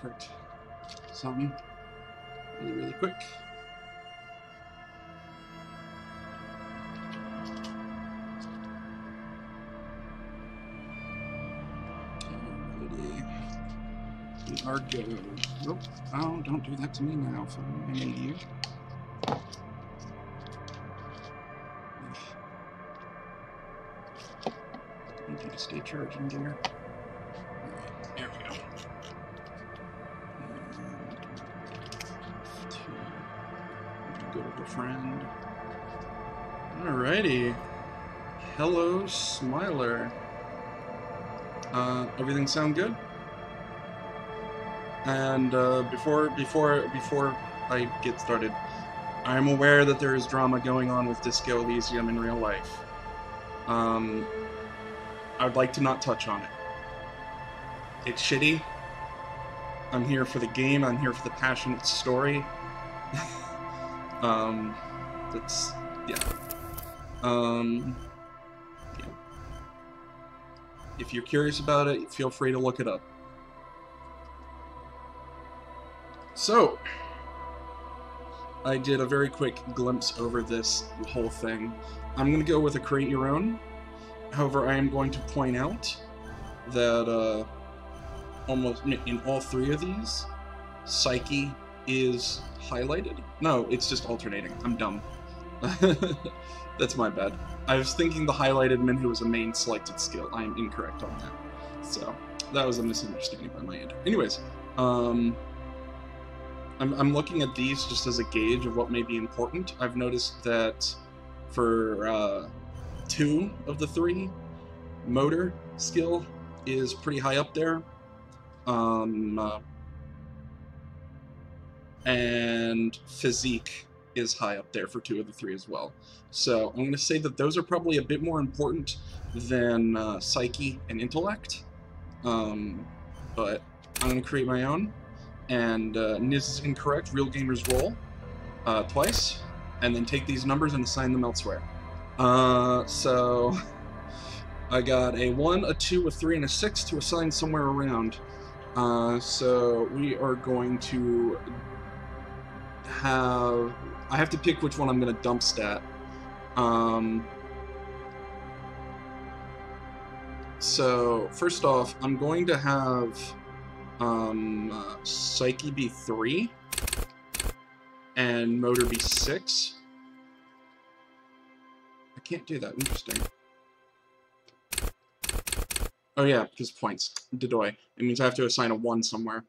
Correct. Something really, really quick. We are go. Nope. Oh, don't do that to me now, phone. I need you. I need you to stay charging, dear. Alright, there we go. And go to befriend. Alrighty. Hello, Smiler. Everything sound good? And before I get started, I'm aware that there is drama going on with Disco Elysium in real life. I'd like to not touch on it. It's shitty. I'm here for the game. I'm here for the passionate story. That's yeah. Yeah. If you're curious about it, feel free to look it up. So, I did a very quick glimpse over this whole thing. I'm going to go with a create your own. However, I am going to point out that almost in all three of these, Psyche is highlighted. No, it's just alternating. I'm dumb. That's my bad. I was thinking the highlighted meant it was a main selected skill. I am incorrect on that. So, that was a misunderstanding by my end. Anyways, I'm looking at these just as a gauge of what may be important. I've noticed that for 2 of the 3, motor skill is pretty high up there. And physique is high up there for 2 of the 3 as well. So I'm going to say that those are probably a bit more important than psyche and intellect. But I'm going to create my own. And Niz is incorrect. Real gamers roll twice, and then take these numbers and assign them elsewhere. So I got a 1, a 2, a 3, and a 6 to assign somewhere around. So we are going to have... I have to pick which one I'm going to dump stat. So first off, I'm going to have Psyche be 3 and Motor be 6. I can't do that. Interesting. Oh yeah, because points. Dedoy. It means I have to assign a 1 somewhere.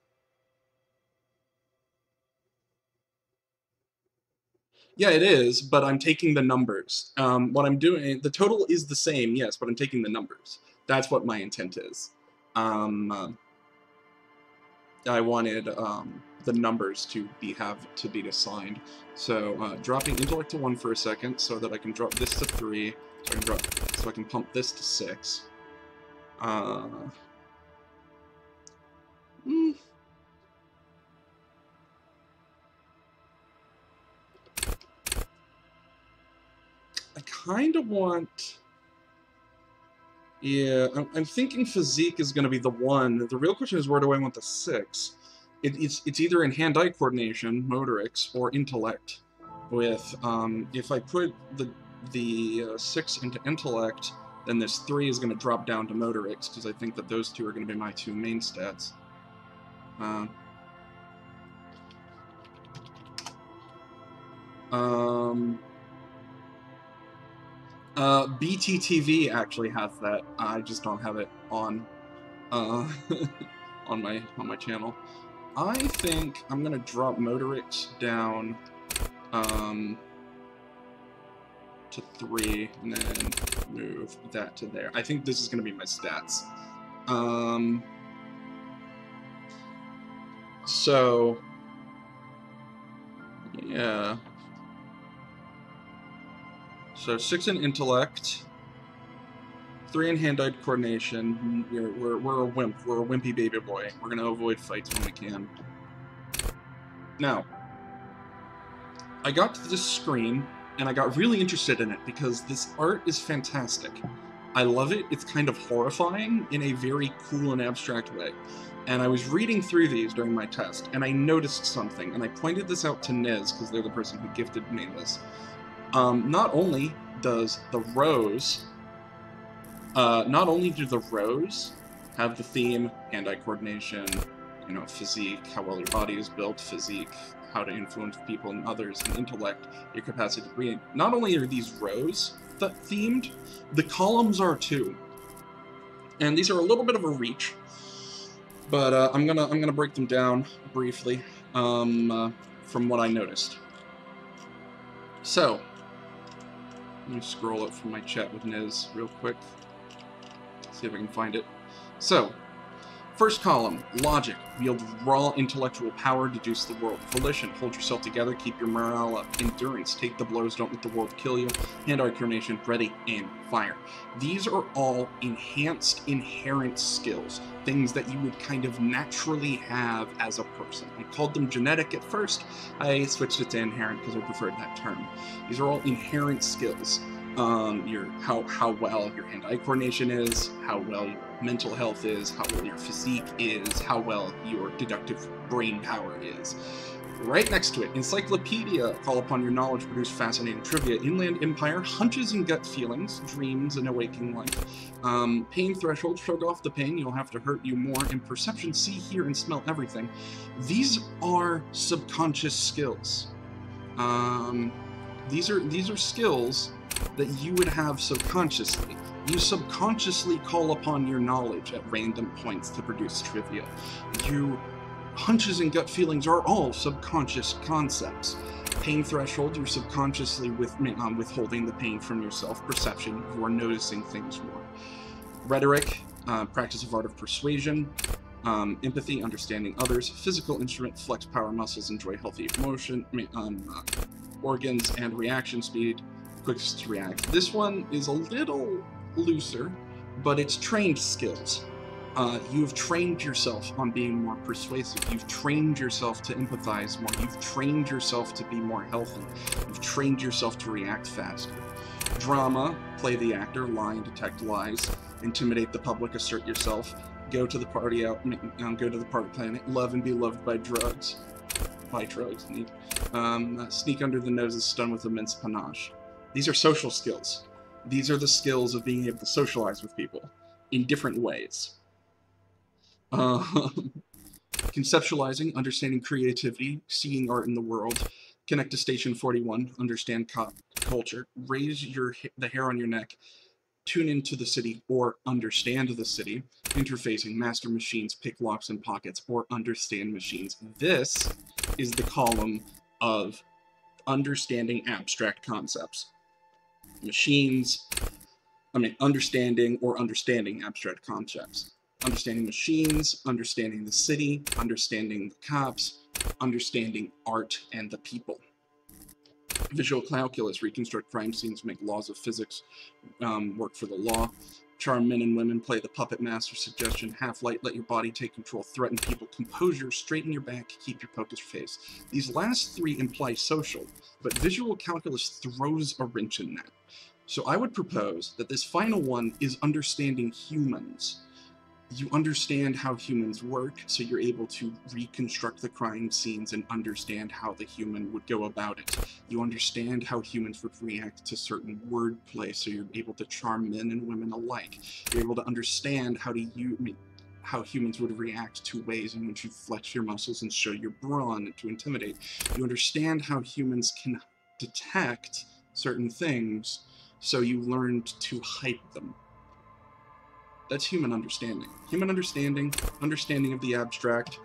Yeah, it is, but I'm taking the numbers. What I'm doing, the total is the same, yes, but I'm taking the numbers. That's what my intent is. I wanted the numbers to be assigned. So dropping intellect to 1 for a second, so that I can drop this to 3. So I can pump this to 6. I kind of want. Yeah, I'm thinking physique is going to be the 1. The real question is, where do I want the 6? It's either in hand-eye coordination, motorics, or intellect. With if I put the 6 into intellect, then this 3 is going to drop down to motorics, because I think that those 2 are going to be my 2 main stats. BTTV actually has that. I just don't have it on on my channel. I think I'm gonna drop motorics down to 3 and then move that to there. I think this is gonna be my stats. So yeah. So 6 in intellect, 3 in hand-eye coordination. We're a wimp. We're a wimpy baby boy. We're gonna avoid fights when we can. Now, I got to this screen and I got really interested in it because this art is fantastic. I love it. It's kind of horrifying in a very cool and abstract way. And I was reading through these during my test, and I noticed something, and I pointed this out to Niz, because they're the person who gifted me this. Not only do the rows have the theme, hand-eye coordination, you know, physique, how well your body is built, physique, how to influence people and others, and intellect, your capacity to read. Not only are these rows themed, the columns are too. And these are a little bit of a reach, but I'm gonna break them down briefly from what I noticed. So, let me scroll up from my chat with Niz real quick. See if I can find it. So, first column, logic. Wield raw intellectual power, deduce the world. Volition, hold yourself together, keep your morale up. Endurance, take the blows, don't let the world kill you. Hand-eye coordination, ready, aim, fire. These are all enhanced, inherent skills. Things that you would kind of naturally have as a person. I called them genetic at first. I switched it to inherent because I preferred that term. These are all inherent skills. How well your hand-eye coordination is, how well your mental health is, how well your physique is, how well your deductive brain power is. Right next to it, encyclopedia, call upon your knowledge, produce fascinating trivia. Inland empire, hunches and gut feelings, dreams and awaking life. Pain threshold, shrug off the pain, you'll have to hurt you more. And perception, see, hear, and smell everything. These are subconscious skills. These are skills that you would have subconsciously. You subconsciously call upon your knowledge at random points to produce trivia. Hunches and gut feelings are all subconscious concepts. Pain threshold, you're subconsciously withholding the pain from yourself. Perception, you are noticing things more. Rhetoric, practice of art of persuasion. Empathy, understanding others. Physical instrument, flex power muscles, enjoy healthy emotion. Organs and reaction speed, quickest to react. This one is a little looser, but it's trained skills. You've trained yourself on being more persuasive. You've trained yourself to empathize more. You've trained yourself to be more healthy. You've trained yourself to react faster. Drama, play the actor, lie and detect lies. Intimidate the public, assert yourself. Go to the party go to the party planet. Love and be loved by drugs. Neat. Sneak under the nose is stun with immense panache. These are social skills. These are the skills of being able to socialize with people in different ways. Conceptualizing, understanding creativity, seeing art in the world. Connect to Station 41, understand culture. Raise the hair on your neck. Tune into the city or understand the city. Interfacing, master machines, pick locks and pockets, or understand machines. This is the column of understanding abstract concepts. Understanding abstract concepts. Understanding machines, understanding the city, understanding the cops, understanding art and the people. Visual calculus, reconstruct crime scenes, make laws of physics work for the law. Charm men and women, play the puppet master, suggestion, half-light, let your body take control, threaten people, composure, straighten your back, keep your poker face. These last three imply social, but visual calculus throws a wrench in that. So I would propose that this final one is understanding humans. You understand how humans work, so you're able to reconstruct the crime scenes and understand how the human would go about it. You understand how humans would react to certain wordplay, so you're able to charm men and women alike. You're able to understand how humans would react to ways in which you flex your muscles and show your brawn to intimidate. You understand how humans can detect certain things, so you learned to hype them. That's human understanding. Human understanding of the abstract,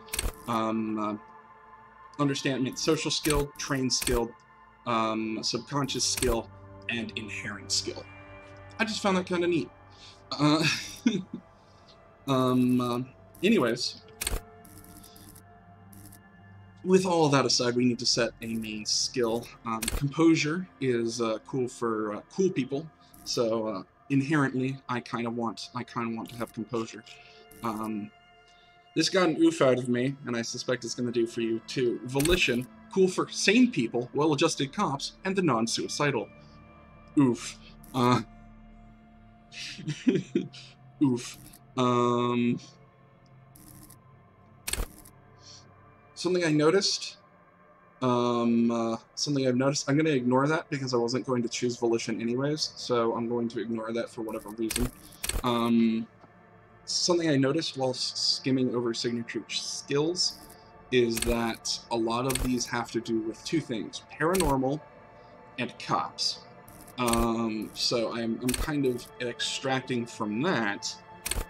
social skill, trained skill, subconscious skill, and inherent skill. I just found that kind of neat. Anyways, with all of that aside, we need to set a main skill. Composure is cool for cool people, so inherently, I kind of want to have composure. This got an oof out of me, and I suspect it's going to do for you too. Volition, cool for sane people, well-adjusted cops, and the non-suicidal. Oof. Oof. Something I noticed. Something I've noticed. I'm going to ignore that because I wasn't going to choose Volition anyways, so I'm going to ignore that for whatever reason. Something I noticed while skimming over signature skills is that a lot of these have to do with two things: paranormal and cops. So I'm kind of extracting from that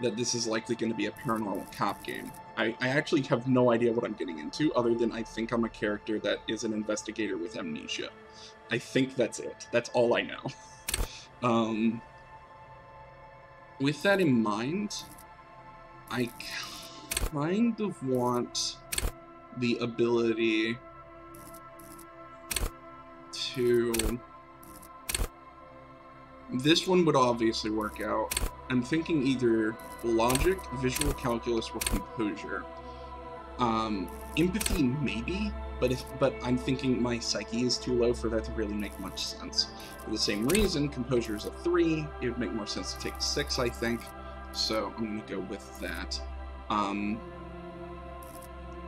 this is likely going to be a paranormal cop game. I actually have no idea what I'm getting into, other than I think I'm a character that is an investigator with amnesia. I think that's it. That's all I know. With that in mind, I kind of want the ability to... This one would obviously work out. I'm thinking either logic, visual calculus, or composure. Empathy, maybe, but I'm thinking my psyche is too low for that to really make much sense. For the same reason, composure is a 3. It would make more sense to take 6, I think. So I'm going to go with that.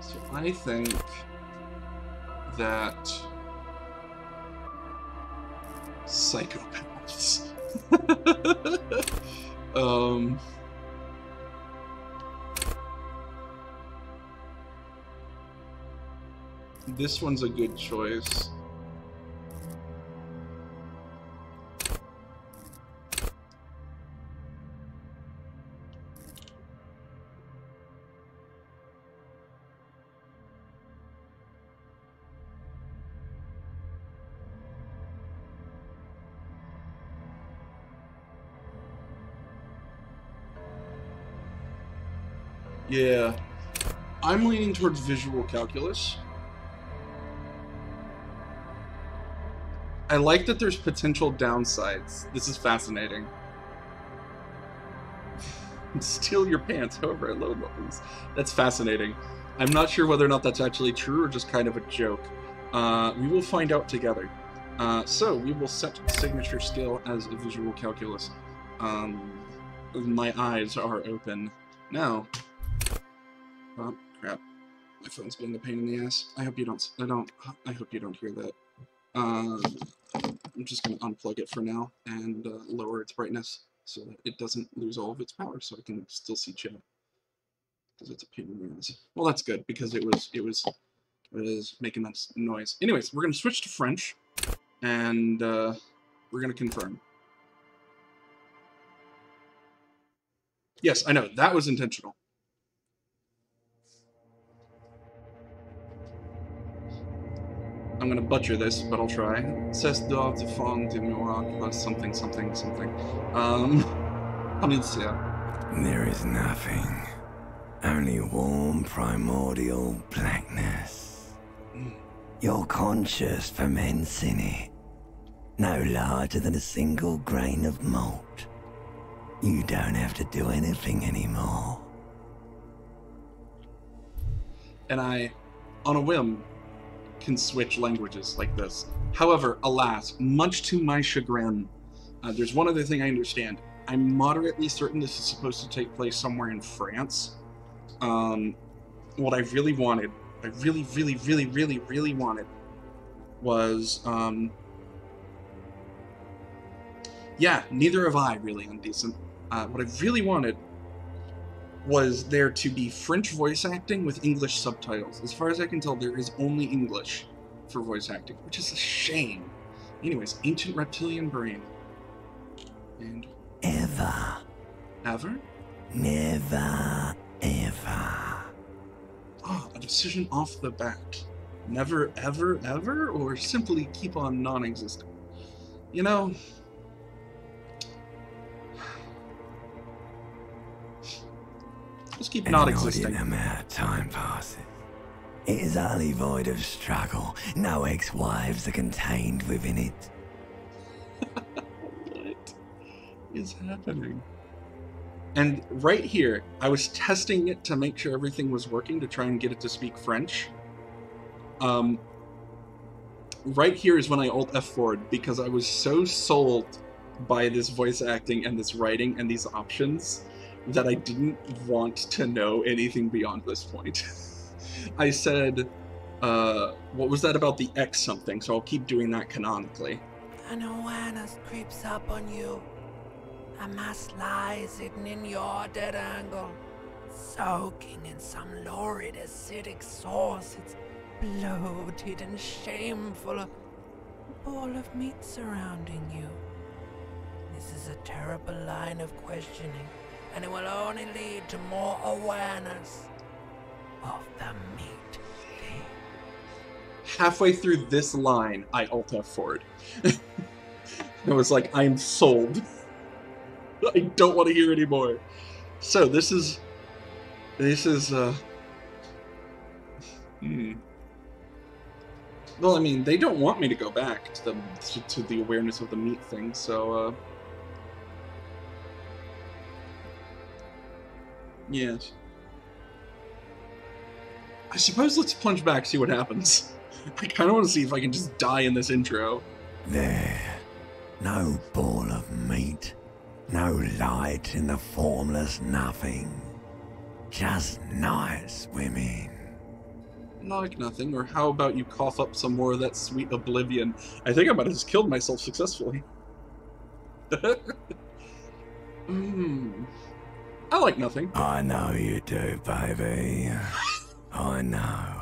So I think that psychopaths. This one's a good choice. Yeah, I'm leaning towards visual calculus. I like that there's potential downsides. This is fascinating. Steal your pants, however, at low levels. That's fascinating. I'm not sure whether or not that's actually true or just kind of a joke. We will find out together. So we will set signature skill as a visual calculus. My eyes are open now. Oh, crap. My phone's being a pain in the ass. I hope you don't hear that. I'm just going to unplug it for now and lower its brightness so that it doesn't lose all of its power, so I can still see chat. Because it's a pain in the ass. Well, that's good, because it was making that noise. Anyways, we're going to switch to French, and we're going to confirm. Yes, I know, that was intentional. I'm gonna butcher this, but I'll try. C'est d'or de fond de miroir plus something, something, something. There is nothing. Only warm primordial blackness. Your conscious ferments in it. No larger than a single grain of malt. You don't have to do anything anymore. And I, on a whim, can switch languages like this. However, alas, much to my chagrin, there's one other thing I understand. I'm moderately certain this is supposed to take place somewhere in France. What I really wanted, I really wanted, was, yeah, neither have I, really, Undecent. What I really wanted was there to be French voice acting with English subtitles. As far as I can tell, there is only English for voice acting, which is a shame. Anyways, Ancient Reptilian Brain. And... Ever. Ever? Never, ever. Oh, a decision off the bat. Never, ever, ever? Or simply keep on non-existent? You know... Just keep not existing. An amount of time passes. It is utterly void of struggle. No ex-wives are contained within it. What is happening? And right here, I was testing it to make sure everything was working to try and get it to speak French. Right here is when I Alt F4'd because I was so sold by this voice acting and this writing and these options that I didn't want to know anything beyond this point. I said, what was that about the X something? So I'll keep doing that canonically. An awareness creeps up on you. A mass lies hidden in your dead angle, soaking in some lurid acidic sauce. It's bloated and shameful, a ball of meat surrounding you. This is a terrible line of questioning, and it will only lead to more awareness of the meat thing. Halfway through this line, I alt F4'd. I was like, I'm sold. I don't want to hear anymore. So this is well, I mean, they don't want me to go back to the awareness of the meat thing, so yes. I suppose let's plunge back, see what happens. I kind of want to see if I can just die in this intro. There, no ball of meat, no light in the formless nothing, just night swimming. Like nothing, or how about you cough up some more of that sweet oblivion? I think I might have just killed myself successfully. I like nothing. I know you do, baby. I know.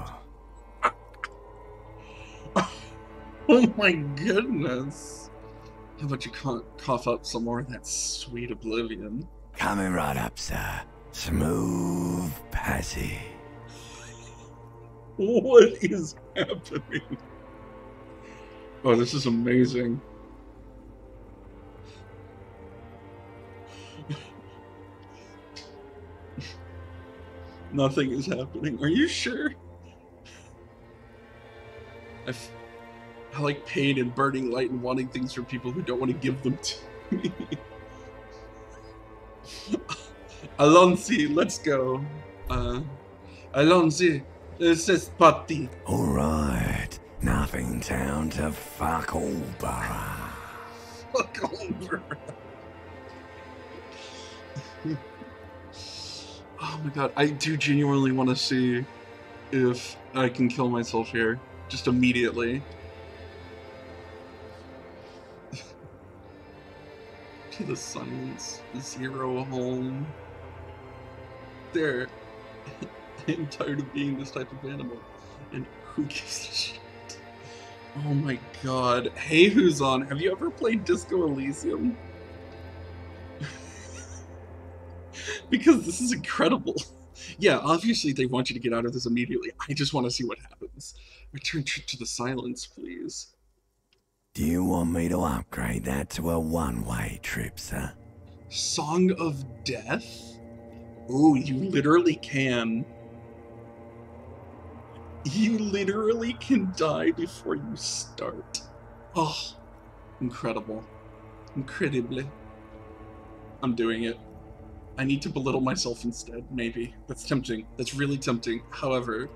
Oh my goodness. How about you cough up some more of that sweet oblivion? Coming right up, sir. Smooth passage. What is happening? Oh, this is amazing. Nothing is happening. Are you sure? I like pain and burning light and wanting things from people who don't want to give them to me. Alonzi, let's go. Alonzi, this is party. Alright, nothing down to fuck over. Fuck over. Oh my god, I do genuinely want to see if I can kill myself here. Just immediately. To the silence, zero home. There. I'm tired of being this type of animal. And who gives a shit? Oh my god. Hey, who's on? Have you ever played Disco Elysium? Because this is incredible. Yeah, obviously they want you to get out of this immediately. I just want to see what happens. Return to the silence, please. Do you want me to upgrade that to a one-way trip, sir? Song of Death? Ooh, you literally can. You literally can die before you start. Oh, incredible. Incredibly. I'm doing it. I need to belittle myself instead, maybe. That's tempting. That's really tempting. However...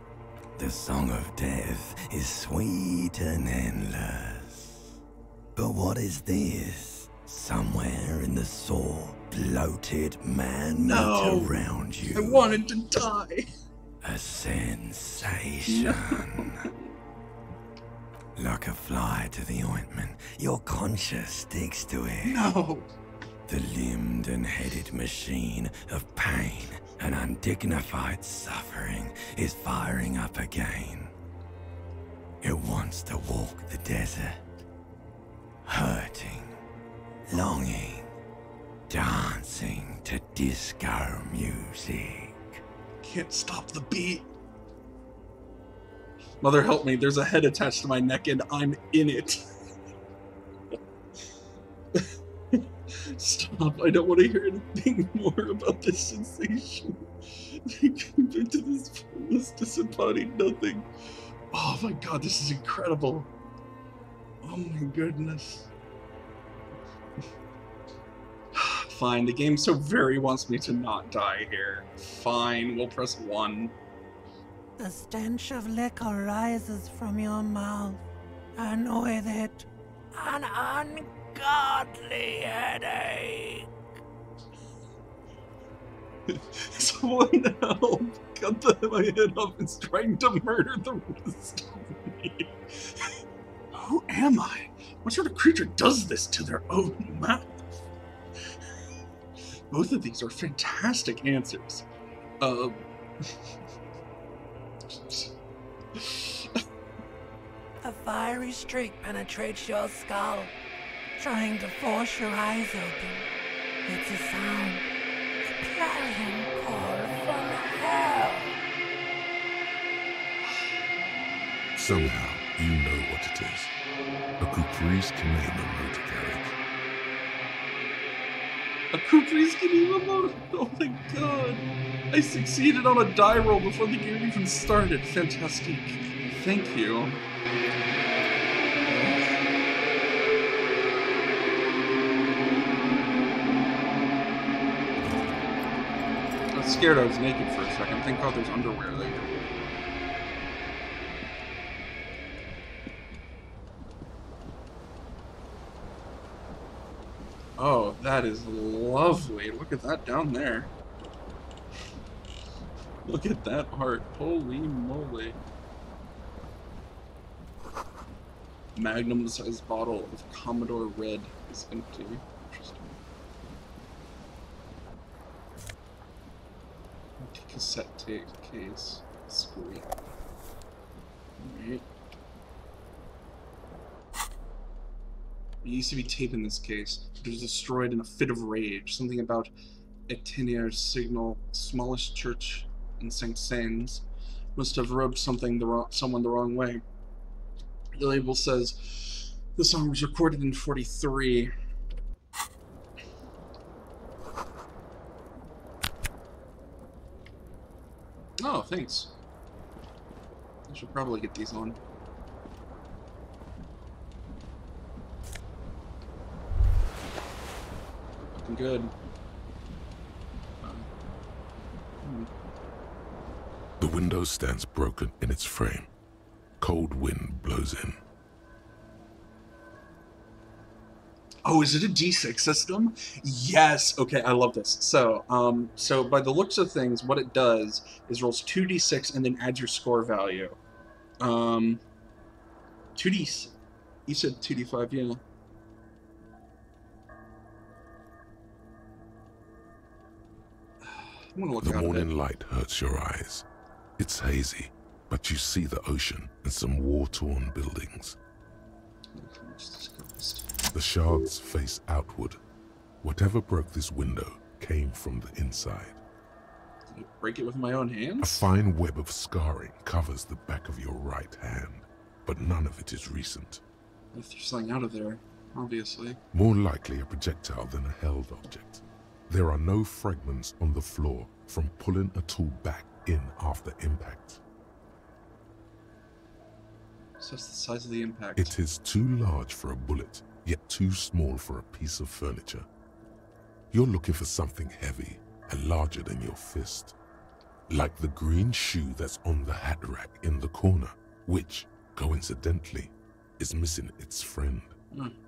The Song of Death is sweet and endless. But what is this? Somewhere in the sore, bloated man around you. I wanted to die. A sensation. No. Like a fly to the ointment, your conscience sticks to it. No. The limbed and headed machine of pain and undignified suffering is firing up again. It wants to walk the desert, hurting, longing, dancing to disco music. Can't stop the beat. Mother help me, there's a head attached to my neck and I'm in it. Stop, I don't want to hear anything more about this sensation. Compared to this disembodied nothing. Oh my god, this is incredible. Oh my goodness. Fine, the game so very wants me to not die here. Fine, we'll press 1. The stench of liquor rises from your mouth, and with it, an godly headache. Someone help! My head up is trying to murder the rest of me. Who am I? What sort of creature does this to their own mouth? Both of these are fantastic answers. A fiery streak penetrates your skull, trying to force your eyes open. It's a sound, a clarion call from hell. Somehow, you know what it is. A Caprice Canadian motor carriage. A Caprice Canadian motor? Oh my god! I succeeded on a die roll before the game even started. Fantastic. Thank you. I was scared I was naked for a second. Thank God there's underwear there. Oh, that is lovely. Look at that down there. Look at that art. Holy moly. Magnum-sized bottle of Commodore Red is empty. Interesting. Empty cassette tape case. Sweet. Alright. It used to be tape in this case. It was destroyed in a fit of rage. Something about Etinier's signal, smallest church in St. Saëns, must have rubbed someone the wrong way. The label says the song was recorded in 43. Oh, thanks. I should probably get these on. Looking good. The window stands broken in its frame. Cold wind blows in. Oh, is it a D6 system? Yes. Okay, I love this. So by the looks of things, what it does is rolls 2d6 and then adds your score value. 2d. You said 2d5, yeah. I'm gonna look The out of it. morning light hurts your eyes. It's hazy, but you see the ocean and some war-torn buildings. The shards face outward. Whatever broke this window came from the inside. Did I break it with my own A hands? fine web of scarring covers the back of your right hand, but none of it is recent. If there's something out of there, obviously. More likely a projectile than a held object. There are no fragments on the floor from pulling a tool back in after impact. So that's the size of the impact. It is too large for a bullet, yet too small for a piece of furniture. You're looking for something heavy and larger than your fist. Like the green shoe that's on the hat rack in the corner, which, coincidentally, is missing its friend.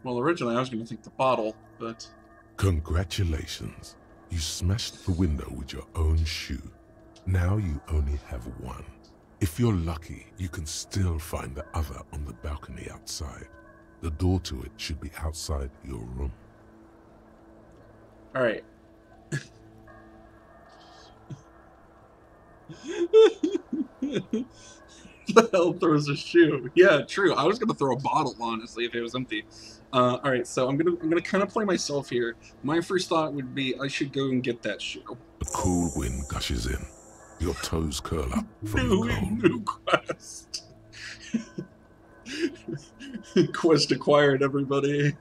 Well, originally I was going to think the bottle, but... Congratulations. You smashed the window with your own shoe. Now you only have one. If you're lucky, you can still find the other on the balcony outside. The door to it should be outside your room. Alright. The hell throws a shoe? Yeah, true. I was gonna throw a bottle, honestly, if it was empty. Alright, so I'm gonna kind of play myself here. My first thought would be I should go and get that shoe. A cool wind gushes in. Your toes curl up from the cold. New quest. Quest acquired, everybody.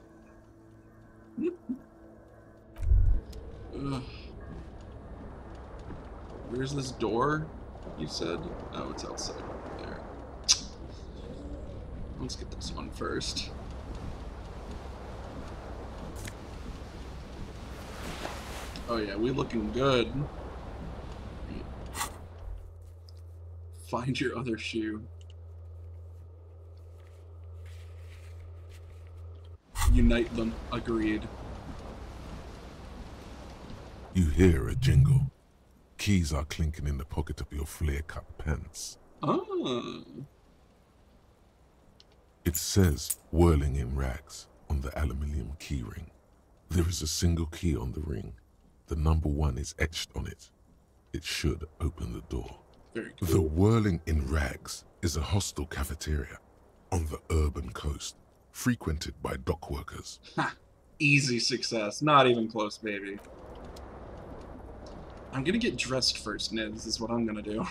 Where's this door, you said? Oh, it's outside there. Let's get this one first. Oh yeah, we looking good. Find your other shoe. unite them. Agreed. You hear a jingle. Keys are clinking in the pocket of your flare-cut pants. Ah. It says whirling in rags on the aluminium keyring. There is a single key on the ring. The number 1 is etched on it. It should open the door. Very cool. The whirling in rags is a hostel cafeteria on the urban coast, frequented by dock workers. Ha! Easy success. Not even close, baby. I'm gonna get dressed first, Nids, is what I'm gonna do.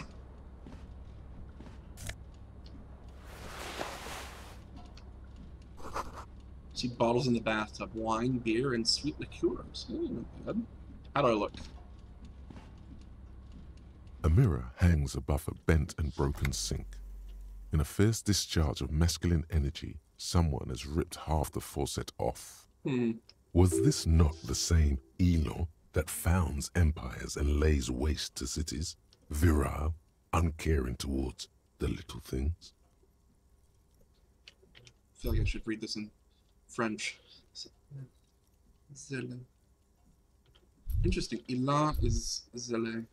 See bottles in the bathtub. Wine, beer, and sweet liqueurs. Not bad. How do I look? A mirror hangs above a bent and broken sink. In a fierce discharge of masculine energy, someone has ripped half the faucet off. Was this not the same Elo that founds empires and lays waste to cities, virile, uncaring towards the little things? I feel like I should read this in French. Zele. Interesting. Ilan is Zele.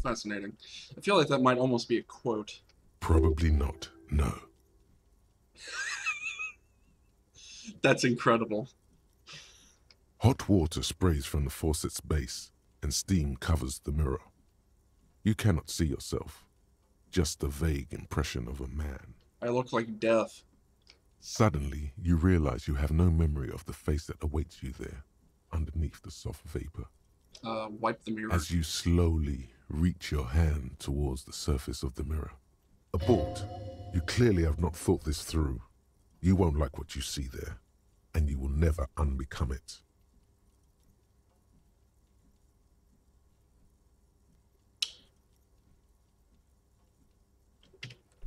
Fascinating. I feel like that might almost be a quote. Probably not, no. That's incredible. Hot water sprays from the faucet's base, and steam covers the mirror. You cannot see yourself, just a vague impression of a man. I look like death. Suddenly, you realize you have no memory of the face that awaits you there, underneath the soft vapor. Wipe the mirror. As you slowly reach your hand towards the surface of the mirror. Abort. You clearly have not thought this through. You won't like what you see there, and you will never unbecome it.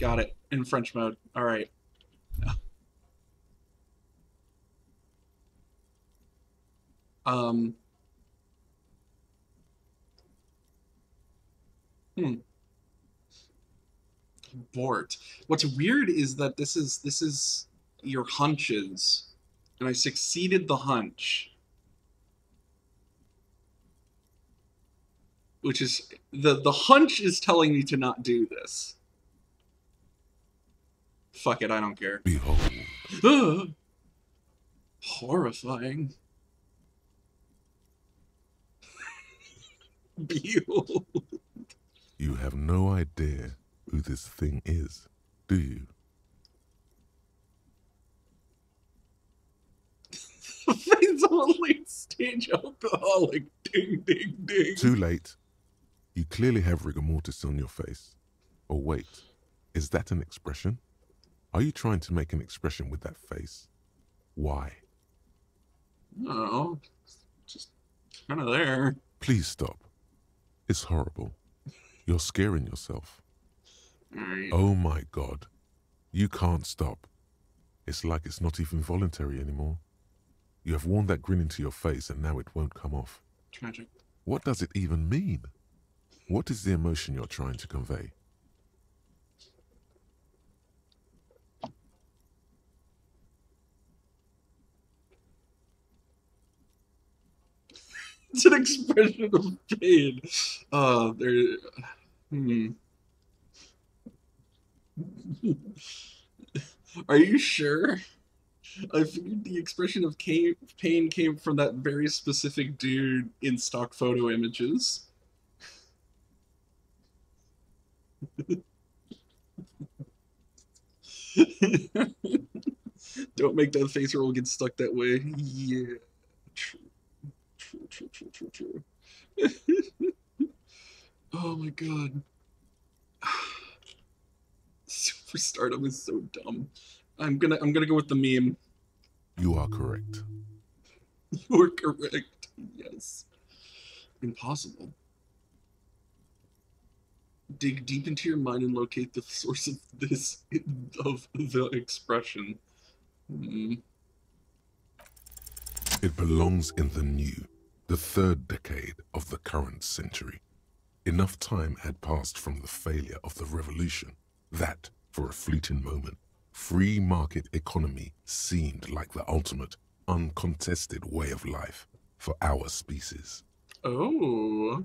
Got it. In French mode. All right. Abort. What's weird is that this is your hunches, and I succeeded the hunch, which is the hunch is telling me to not do this. Fuck it, I don't care. Behold. Horrifying. Behold. You have no idea who this thing is, do you? Face on late stage alcoholic. Ding, ding, ding. Too late. You clearly have rigor mortis on your face. Or wait, is that an expression? Are you trying to make an expression with that face? Why? No, just kind of there. Please stop. It's horrible. You're scaring yourself. Right. Oh my God. You can't stop. It's like it's not even voluntary anymore. You have worn that grin into your face and now it won't come off. Tragic. What does it even mean? What is the emotion you're trying to convey? It's an expression of pain. Are you sure? I figured the expression of pain came from that very specific dude in stock photo images. Don't make that face or we'll get stuck that way. Yeah. True. True. Oh my God. Superstardom is so dumb. I'm gonna go with the meme. You are correct. You're correct. Yes. Impossible. Dig deep into your mind and locate the source of the expression. It belongs in the new, the third decade of the current century. Enough time had passed from the failure of the revolution that, for a fleeting moment, Free market economy seemed like the ultimate, uncontested way of life for our species. Oh.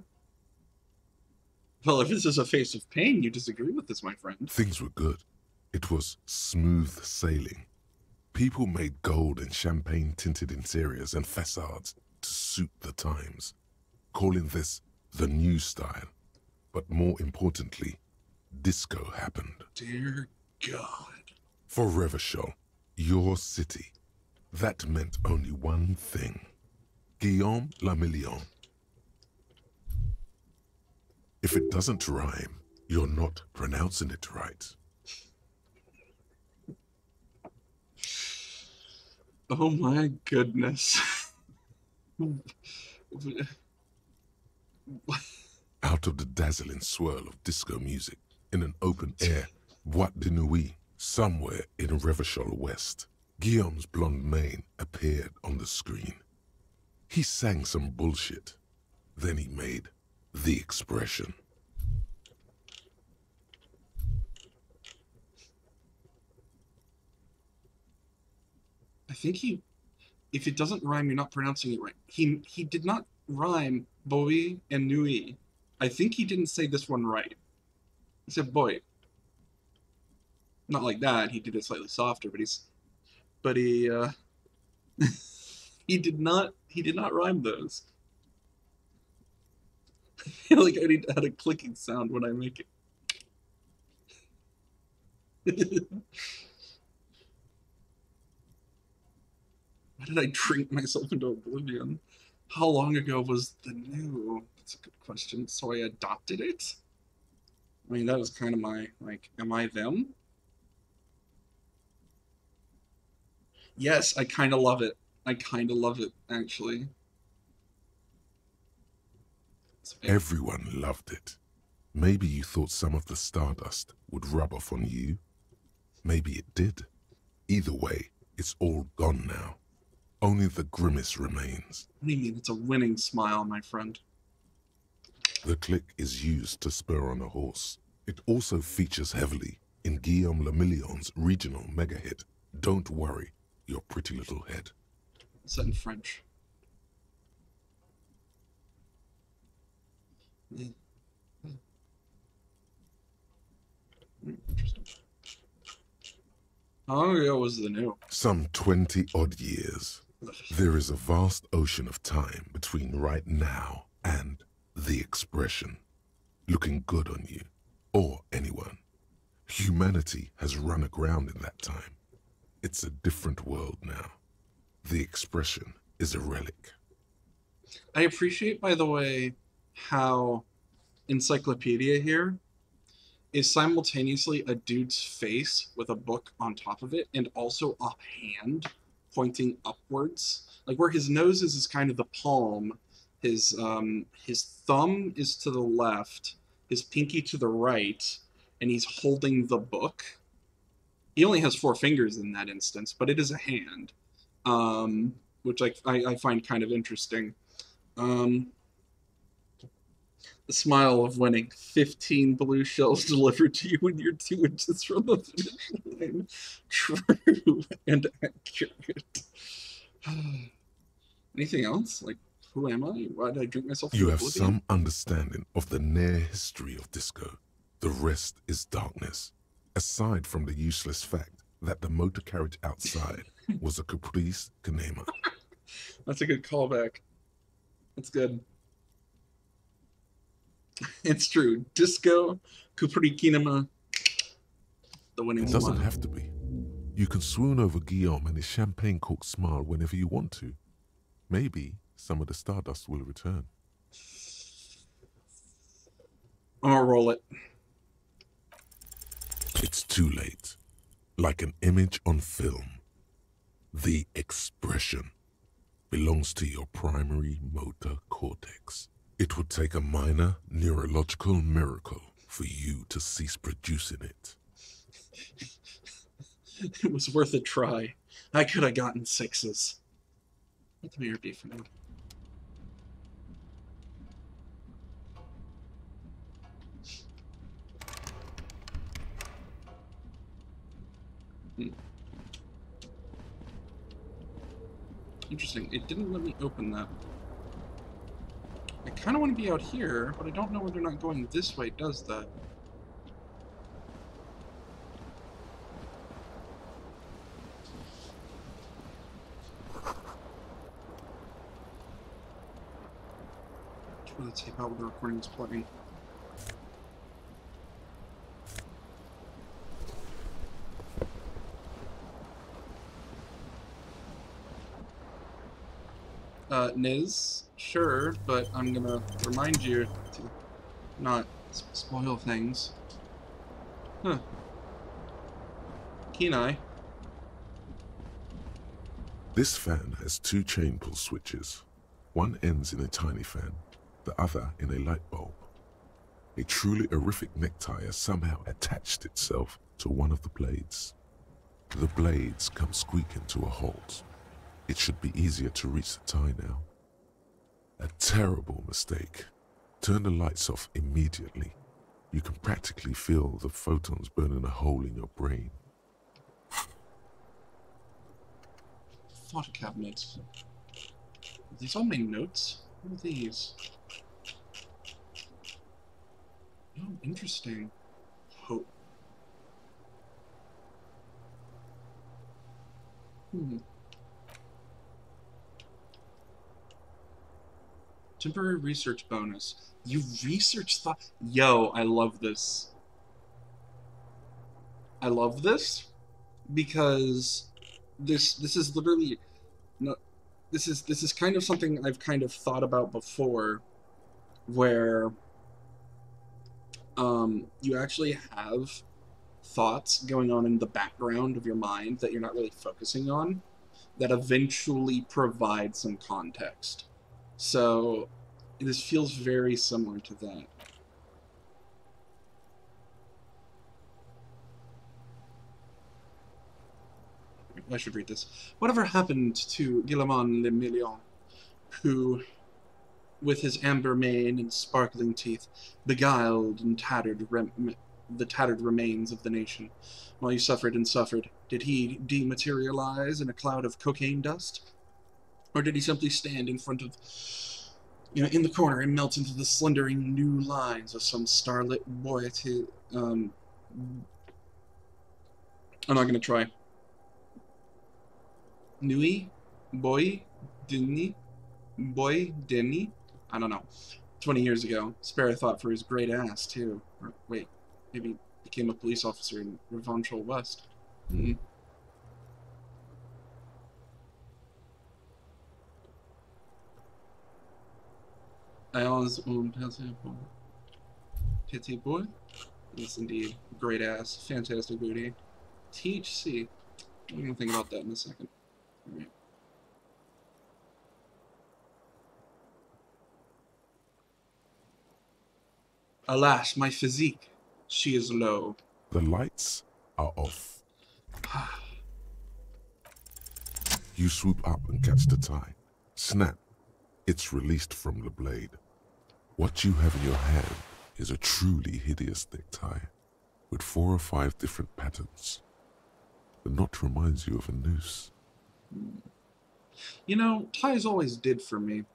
Well, if this is a face of pain, you disagree with this, my friend. Things were good. It was smooth sailing. People made gold and champagne-tinted interiors and facades to suit the times, calling this the new style. But more importantly, disco happened. Dear God. For Revachol, your city, that meant only one thing. Guillaume le Million. If it doesn't rhyme, you're not pronouncing it right. Oh my goodness. Out of the dazzling swirl of disco music, in an open air, Boîte de Nuit, somewhere in Revachol West, Guillaume's blonde mane appeared on the screen. He sang some bullshit. Then he made the expression. I think if it doesn't rhyme, you're not pronouncing it right. He did not rhyme boy and nuit. I think he didn't say this one right. He said boy. Not like that. He did it slightly softer, but he he did not rhyme those. I feel like I need to add a clicking sound when I make it. Why did I drink myself into oblivion? How long ago was the new? That's a good question. So I adopted it? I mean, that was kind of my, like, am I them? Yes, I kind of love it. I kind of love it, actually. Everyone loved it. Maybe you thought some of the stardust would rub off on you. Maybe it did. Either way, it's all gone now. Only the grimace remains. What do you mean? It's a winning smile, my friend. The click is used to spur on a horse. It also features heavily in Guillaume le Million's regional mega hit, Don't Worry, Your Pretty Little Head. It's set in French. Interesting. How long ago was the new? Some 20-odd years. There is a vast ocean of time between right now and the expression. Looking good on you, or anyone. Humanity has run aground in that time. It's a different world now. The expression is a relic. I appreciate, by the way, how Encyclopedia here is simultaneously a dude's face with a book on top of it and also a hand pointing upwards. Like where his nose is kind of the palm, his thumb is to the left, his pinky to the right, and he's holding the book. He only has 4 fingers in that instance, but it is a hand, which I find kind of interesting. The smile of winning. 15 blue shells delivered to you when you're 2 inches from the finish line. True and accurate. Anything else? Like, who am I? Why did I drink myself? You have some understanding of the near history of disco. The rest is darkness. Aside from the useless fact that the motor carriage outside was a Caprice Canema. That's a good callback. That's good. It's true. Disco, Capri Kinema, the winning It doesn't smile. have to be. You can swoon over Guillaume and his champagne-corked smile whenever you want to. Maybe some of the stardust will return. I'm gonna roll it. It's too late. Like an image on film. The expression belongs to your primary motor cortex. It would take a minor neurological miracle for you to cease producing it. It was worth a try. I could have gotten 6s. Let the mayor be for now. Hmm. Interesting. It didn't let me open that. I kind of want to be out here, but I don't know whether or not going this way does that. Let's tape out when the recording is playing. Niz, sure, but I'm gonna remind you to not spoil things. Huh. Kenai. This fan has 2 chain pull switches. One ends in a tiny fan, the other in a light bulb. A truly horrific necktie has somehow attached itself to one of the blades. The blades come squeaking to a halt. It should be easier to reach the tie now. A terrible mistake. Turn the lights off immediately. You can practically feel the photons burning a hole in your brain. Photo cabinets. Are these all my notes? What are these? Oh, interesting. Hope. Temporary research bonus. You research thought. Yo, I love this. I love this because this is literally no. This is kind of something I've kind of thought about before, where you actually have thoughts going on in the background of your mind that you're not really focusing on, that eventually provide some context. So this feels very similar to that. I should read this. Whatever happened to Guillemot le Million, who, with his amber mane and sparkling teeth, beguiled and the tattered remains of the nation? While you suffered and suffered, did he dematerialize in a cloud of cocaine dust? Or did he simply stand in front of, in the corner and melt into the slendering new lines of some starlit boyety? I'm not going to try. Nui? Boy? Dinny? Boy? Denny? I don't know. 20 years ago. Spare a thought for his great ass, too. Or, wait, maybe became a police officer in Revanchol West. Ayala's own Petit boy? Yes, indeed. Great ass. Fantastic booty. THC. I'm going to think about that in a second. All right. Alas, my physique. She is low. The lights are off. You swoop up and catch the tie. Snap. It's released from the blade. What you have in your hand is a truly hideous necktie, with 4 or 5 different patterns. The knot reminds you of a noose. You know, ties always did for me.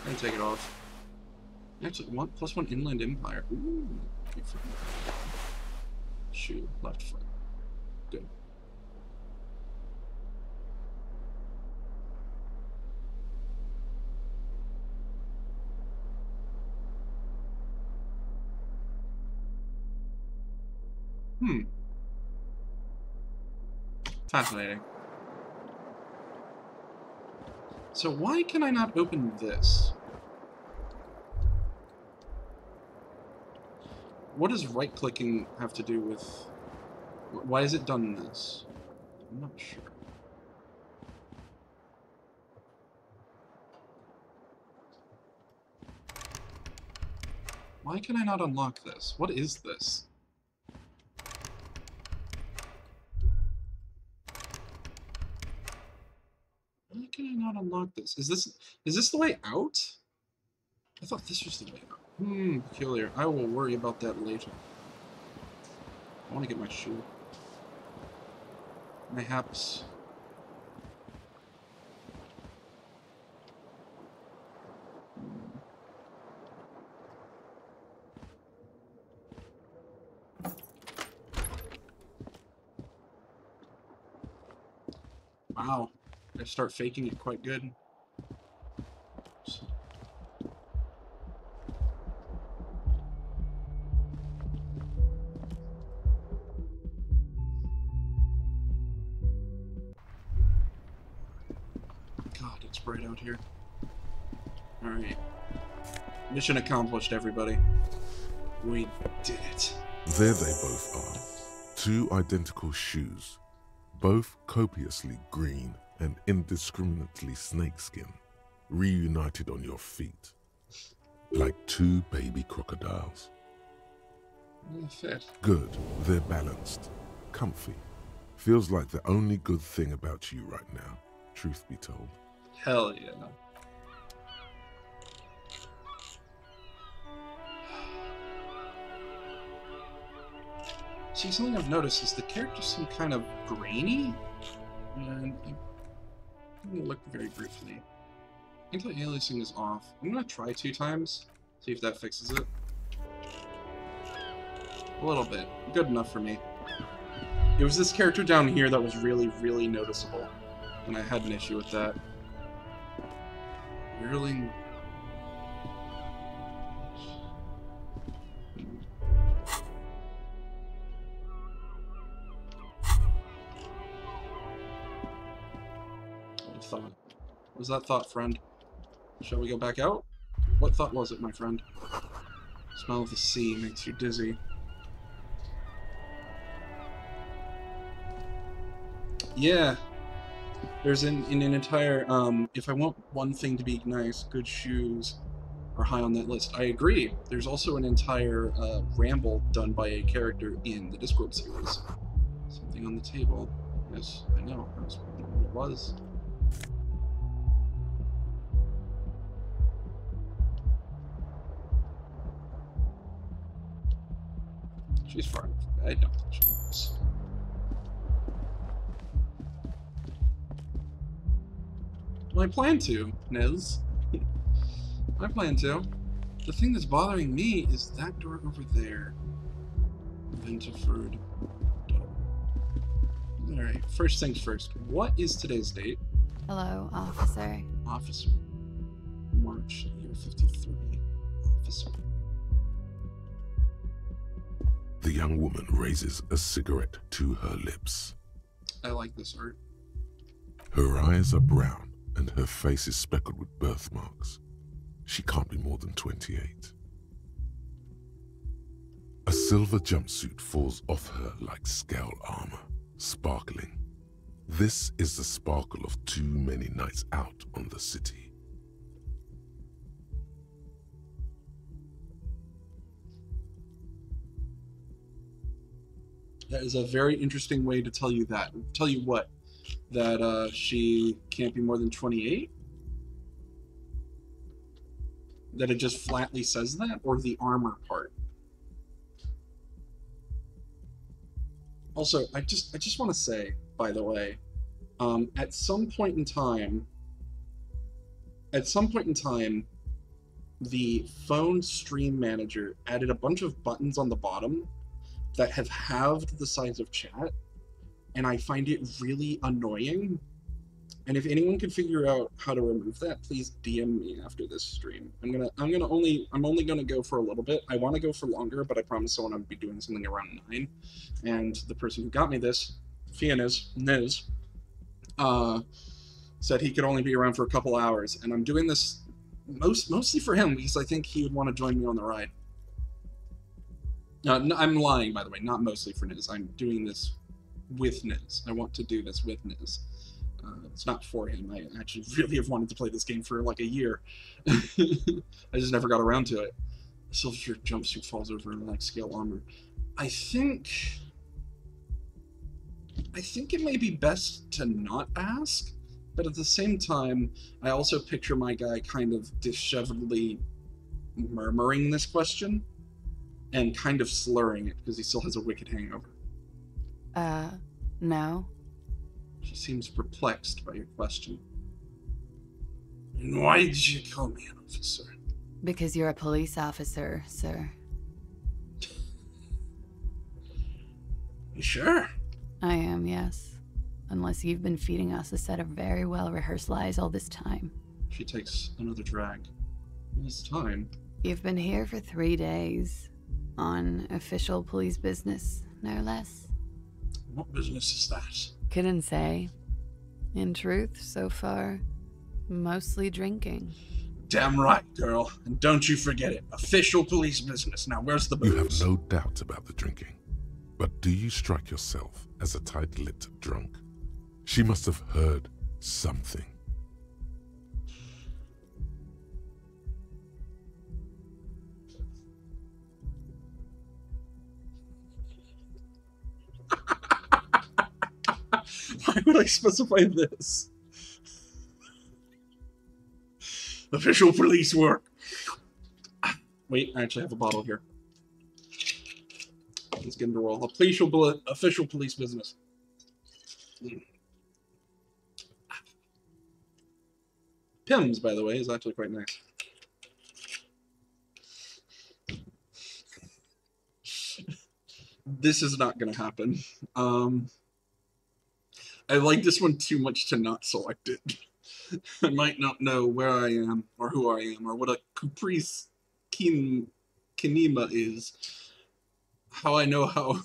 And take it off. Actually, +1 Inland Empire. Ooh. Shoe, left foot. Good. Fascinating. So why can I not open this? What does right-clicking have to do with... Why is it done this? I'm not sure. Why can I not unlock this? What is this? Why can I not unlock this? Is this the way out? I thought this was the way out. Peculiar. I will worry about that later. I want to get my shoe. Mayhaps. Wow. I start faking it quite good. God, it's bright out here. Alright. Mission accomplished, everybody. We did it. There they both are. Two identical shoes, both copiously green and indiscriminately snakeskin, reunited on your feet, like two baby crocodiles. Fit. Good, they're balanced, comfy. Feels like the only good thing about you right now, truth be told. Hell yeah. See, something I've noticed is the characters seem kind of grainy, and I'm gonna look very briefly. Anti-aliasing is off. I'm gonna try 2 times, see if that fixes it. A little bit. Good enough for me. It was this character down here that was really, really noticeable, and I had an issue with that. Really. What a thought. What was that thought, friend? Shall we go back out? What thought was it, my friend? Smell of the sea makes you dizzy. Yeah. There's an entire, if I want one thing to be nice, good shoes are high on that list. I agree. There's also an entire ramble done by a character in the Discord series. Something on the table. Yes, I know. I was wondering what it was. She's far enough away. Don't touch this. Well, I plan to, Nez. I plan to. The thing that's bothering me is that door over there. Ventiford door. Alright, first things first. What is today's date? Hello, officer. Officer. March, year 53. Officer. The young woman raises a cigarette to her lips. I like this art. Her eyes are brown and her face is speckled with birthmarks. She can't be more than 28. A silver jumpsuit falls off her like scale armor, sparkling. This is the sparkle of too many nights out on the city. That is a very interesting way to tell you that. Tell you what? That she can't be more than 28? That it just flatly says that? Or the armor part? Also, I just want to say, by the way, at some point in time, the phone stream manager added a bunch of buttons on the bottom that have halved the size of chat, and I find it really annoying. And if anyone can figure out how to remove that, please DM me after this stream. I'm only gonna go for a little bit. I want to go for longer, but I promised someone I'd be doing something around 9. And the person who got me this, Niz, said he could only be around for a couple hours, and I'm doing this mostly for him because I think he would want to join me on the ride. No, I'm lying, by the way. Not mostly for Niz. I'm doing this with Niz. I want to do this with Niz. It's not for him. I actually really have wanted to play this game for like a year. I just never got around to it. The silver jumpsuit falls over like scale armor. I think it may be best to not ask, but at the same time, I also picture my guy kind of disheveledly murmuring this question and kind of slurring it because he still has a wicked hangover. No. She seems perplexed by your question. And why did you call me an officer? Because you're a police officer, sir. You sure? I am, yes. Unless you've been feeding us a set of very well-rehearsed lies all this time. She takes another drag. This time. You've been here for 3 days. On official police business, no less. What business is that? Couldn't say. In truth, so far, mostly drinking. Damn right, girl. And don't you forget it. Official police business. Now, where's the booze? You have no doubt about the drinking. But do you strike yourself as a tight-lipped drunk? She must have heard something. Why would I specify this? Official police work. Wait, I actually have a bottle here. Let's get into roll. Official police business. Pimm's, by the way, is actually quite nice. This is not going to happen. I like this one too much to not select it. I might not know where I am, or who I am, or what a caprice kinema is. How I know how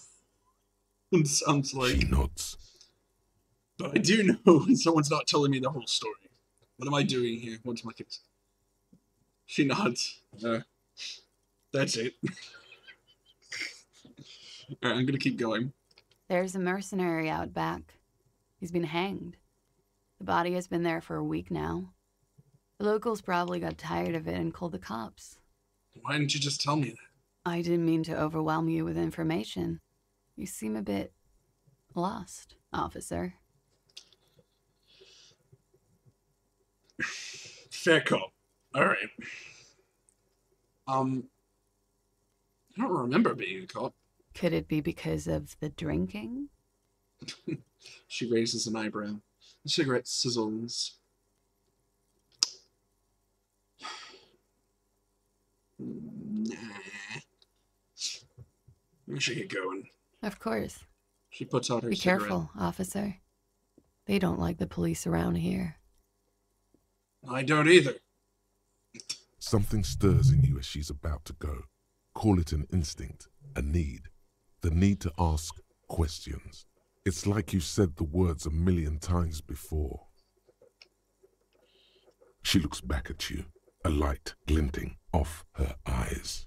it sounds like. She nods. But I do know when someone's not telling me the whole story. What am I doing here? What's my case? She nods. That's it. Alright, I'm gonna keep going. There's a mercenary out back. He's been hanged. The body has been there for a week now. The locals probably got tired of it and called the cops. Why didn't you just tell me that? I didn't mean to overwhelm you with information. You seem a bit lost, officer. Fair call. Alright. I don't remember being a cop. Could it be because of the drinking? She raises an eyebrow. The cigarette sizzles. Nah. We should get going. Of course. She puts out her Be cigarette. careful, officer. They don't like the police around here. I don't either. Something stirs in you as she's about to go. Call it an instinct, a need. The need to ask questions. It's like you've said the words 1,000,000 times before. She looks back at you, a light glinting off her eyes.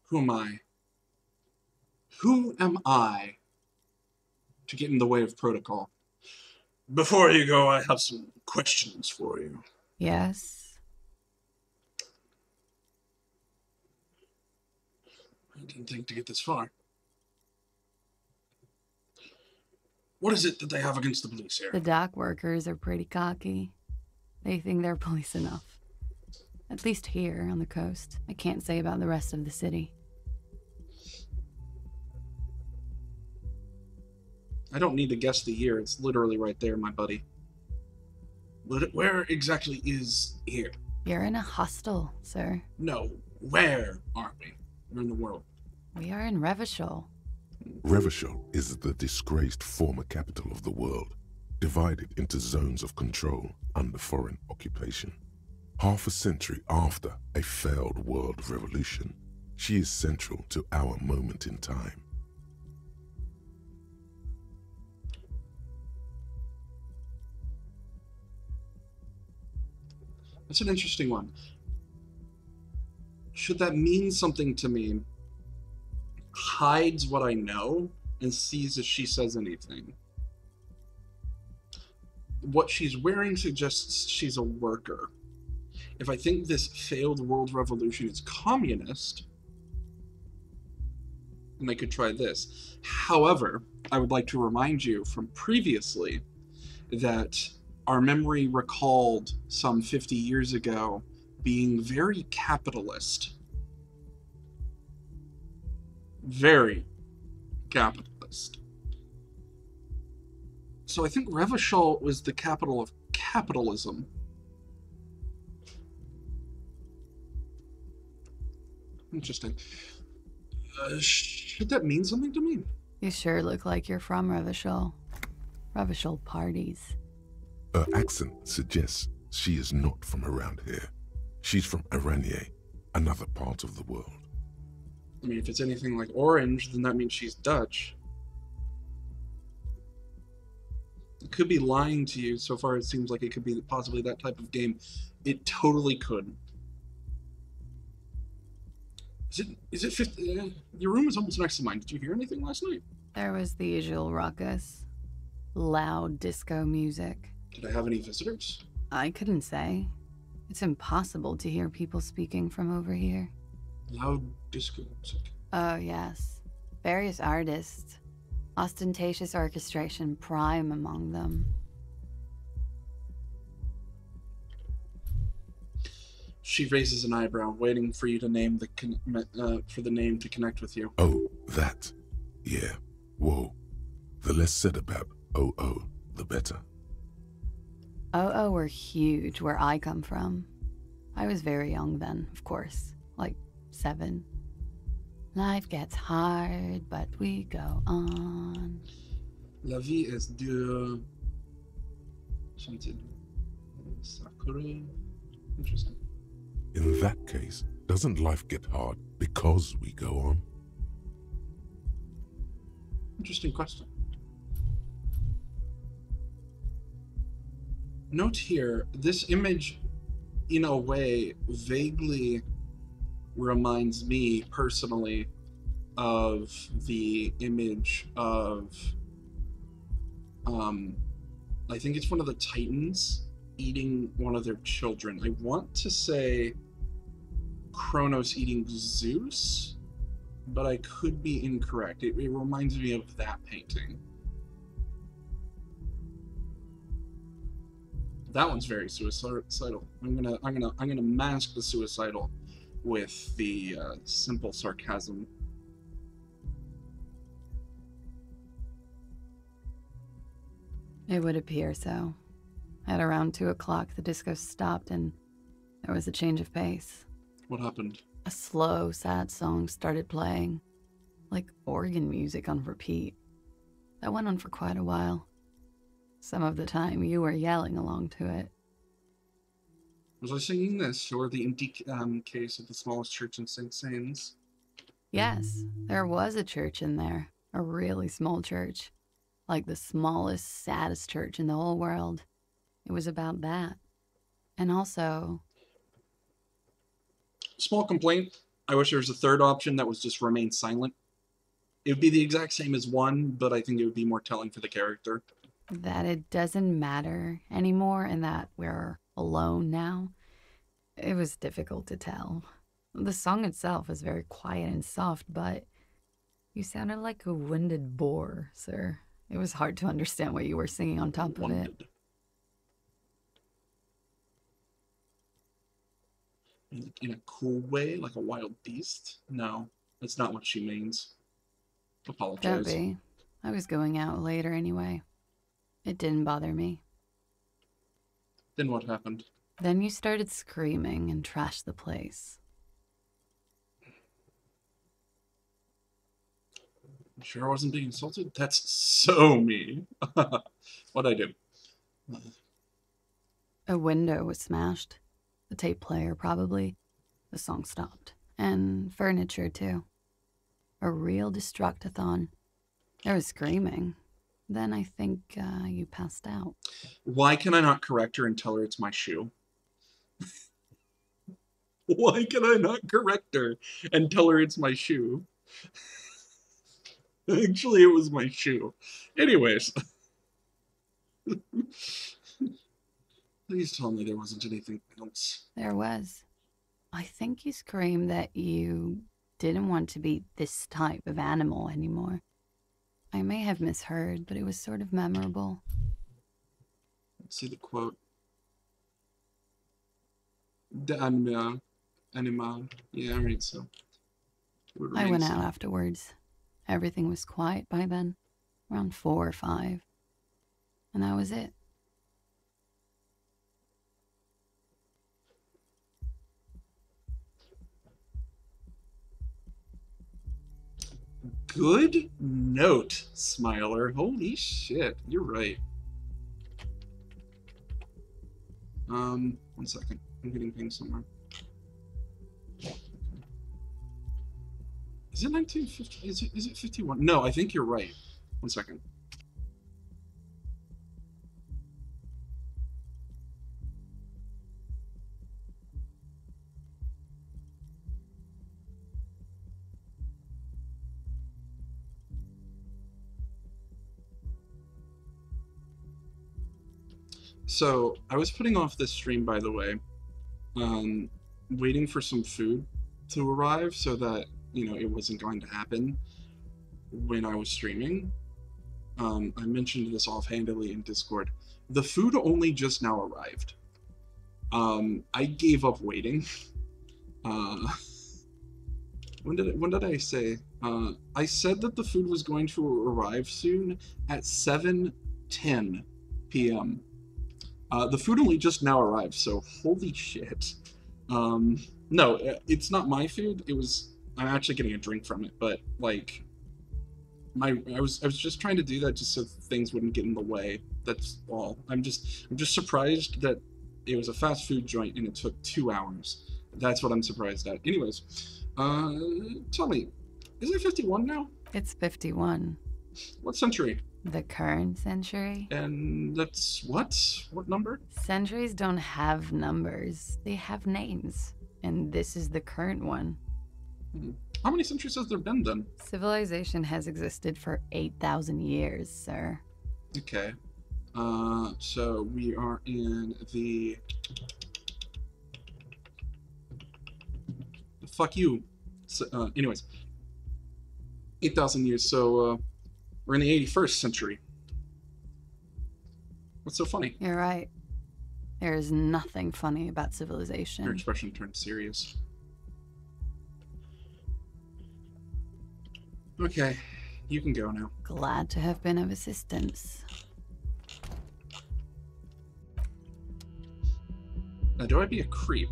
Who am I? Who am I to get in the way of protocol? Before you go, I have some questions for you. Yes? I didn't think to get this far. What is it that they have against the police here? The dock workers are pretty cocky. They think they're police enough. At least here on the coast. I can't say about the rest of the city. I don't need to guess the year. It's literally right there, my buddy. Where exactly is here? You're in a hostel, sir. No, where are we? We're in the world. We are in Revachol. Revachol is the disgraced former capital of the world, divided into zones of control under foreign occupation. Half a century after a failed world revolution, she is central to our moment in time. That's an interesting one. Should that mean something to me? Hides what I know and sees if she says anything. What she's wearing suggests she's a worker. If I think this failed world revolution is communist, then I could try this. However, I would like to remind you from previously that our memory recalled some 50 years ago being very capitalist. Very capitalist. So I think Revachol was the capital of capitalism. Interesting. Should that mean something to me? You sure look like you're from Revachol. Revachol parties. Her accent suggests she is not from around here. She's from Aranier, another part of the world. I mean, if it's anything like orange, then that means she's Dutch. It could be lying to you. So far, it seems like it could be possibly that type of game. It totally could. Is it 50? Your room is almost next to mine. Did you hear anything last night? There was the usual ruckus. Loud disco music. Did I have any visitors? I couldn't say. It's impossible to hear people speaking from over here. Loud disco music. Oh, yes. Various artists. Ostentatious orchestration prime among them. She raises an eyebrow, waiting for you to name for the name to connect with you. Oh, that. Yeah. Whoa. The less said about OO, the better. OO were huge where I come from. I was very young then, of course. Like 7. Life gets hard, but we go on. La vie est dure. Something. Sakura. Interesting. In that case, doesn't life get hard because we go on? Interesting question. Note here, this image, in a way, vaguely reminds me personally of the image of, I think it's one of the Titans eating one of their children. I want to say Kronos eating Zeus, but I could be incorrect. It reminds me of that painting. That one's very suicidal. I'm gonna mask the suicidal with the simple sarcasm. It would appear so. At around 2 o'clock, the disco stopped and there was a change of pace. What happened? A slow, sad song started playing, like organ music on repeat. That went on for quite a while. Some of the time, you were yelling along to it. Was I singing this, or the case of the smallest church in St. Sains? Yes, there was a church in there. A really small church. Like the smallest, saddest church in the whole world. It was about that. And also... Small complaint. I wish there was a third option that was just remain silent. It would be the exact same as 1, but I think it would be more telling for the character. that it doesn't matter anymore and that we're alone now. It was difficult to tell. The song itself was very quiet and soft, but you sounded like a winded boar, sir. It was hard to understand what you were singing on top of it. In a cool way, like a wild beast? No, that's not what she means. Apologize. Don't be. I was going out later anyway. It didn't bother me. Then what happened? Then you started screaming and trashed the place. You sure I wasn't being insulted? That's so me. What'd I do? A window was smashed. The tape player, probably. The song stopped. And furniture, too. A real destructathon. There was screaming. Then I think you passed out. Why can I not correct her and tell her it's my shoe? Why can I not correct her and tell her it's my shoe? Actually, it was my shoe. Anyways. Please tell me there wasn't anything else. There was. I think you screamed that you didn't want to be this type of animal anymore. I may have misheard, but it was sort of memorable. Let's see the quote. The anima. Yeah, alright, so. I went out afterwards. Everything was quiet by then, around 4 or 5. And that was it. Good note, Smiler. Holy shit, you're right. 1 second. I'm getting pinged somewhere. Is it 1950? Is it 51? No, I think you're right. 1 second. So, I was putting off this stream, by the way, waiting for some food to arrive so that, you know, it wasn't going to happen when I was streaming. I mentioned this offhandedly in Discord. The food only just now arrived. I gave up waiting. When did I say? I said that the food was going to arrive soon at 7:10 p.m. The food only just now arrived, so holy shit. No, it's not my food. I'm actually getting a drink from it, but like, I was just trying to do that just so things wouldn't get in the way. That's all. I'm just surprised that it was a fast food joint and it took 2 hours. That's what I'm surprised at. Anyways, tell me, is it 51 now? It's 51. What century? The current century? And that's what? What number? Centuries don't have numbers. They have names. And this is the current one. How many centuries has there been then? Civilization has existed for 8,000 years, sir. Okay. So we are in the... Fuck you. So, anyways. 8,000 years, so, we're in the 81st century. What's so funny? You're right. There is nothing funny about civilization. Your expression turned serious. Okay, you can go now. Glad to have been of assistance. Now, do I be a creep?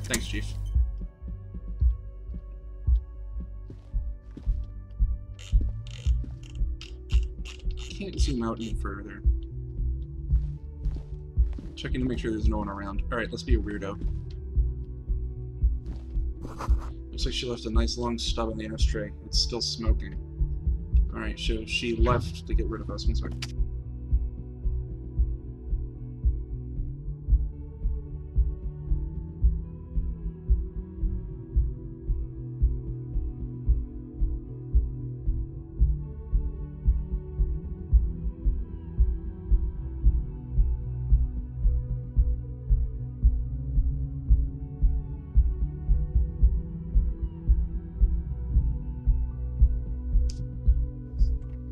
Thanks, Chief. Can't zoom out any further. Checking to make sure there's no one around. Alright, let's be a weirdo. Looks like she left a nice long stub in the ashtray. It's still smoking. Alright, so she left to get rid of us. 1 second.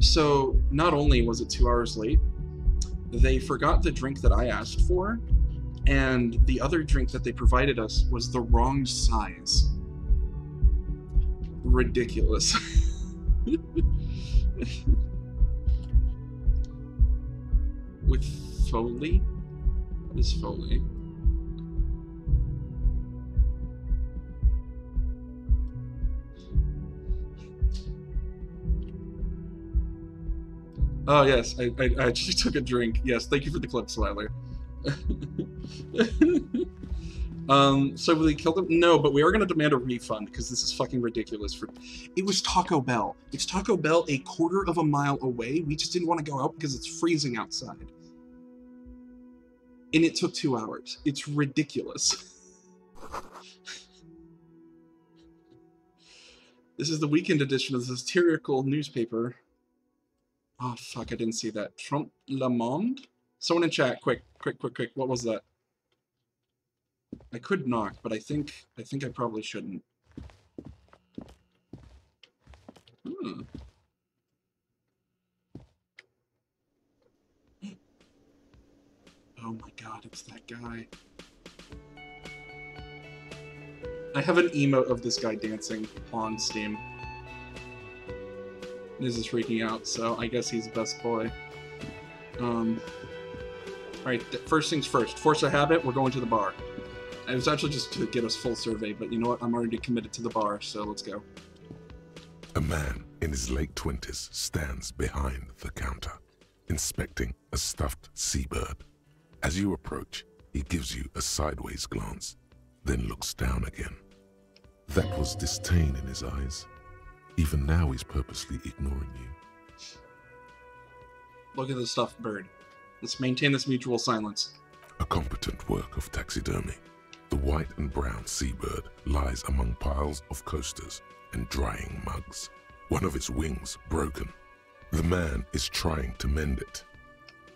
So, not only was it 2 hours late, they forgot the drink that I asked for, and the other drink that they provided us was the wrong size. Ridiculous. With Foley? What is Foley? Oh, yes, I actually took a drink. Yes, thank you for the clip, Sliler. So will they kill them? No, but we are going to demand a refund, because this is fucking ridiculous. It was Taco Bell. It's Taco Bell a quarter of a mile away. We just didn't want to go out because it's freezing outside. And it took 2 hours. It's ridiculous. This is the weekend edition of the satirical newspaper. Oh, fuck, I didn't see that. Trump Le Monde? Someone in chat, quick. What was that? I could knock, but I think I probably shouldn't. Hmm. Oh my god, it's that guy. I have an emote of this guy dancing on Steam. This is freaking out, so I guess he's best boy. Alright, first things first. Force a habit, we're going to the bar. It was actually just to get us full survey, but you know what? I'm already committed to the bar, so let's go. A man in his late 20s stands behind the counter, inspecting a stuffed seabird. As you approach, he gives you a sideways glance, then looks down again. That was disdain in his eyes. Even now, he's purposely ignoring you. Look at the stuffed bird. Let's maintain this mutual silence. A competent work of taxidermy. The white and brown seabird lies among piles of coasters and drying mugs. One of its wings broken. The man is trying to mend it.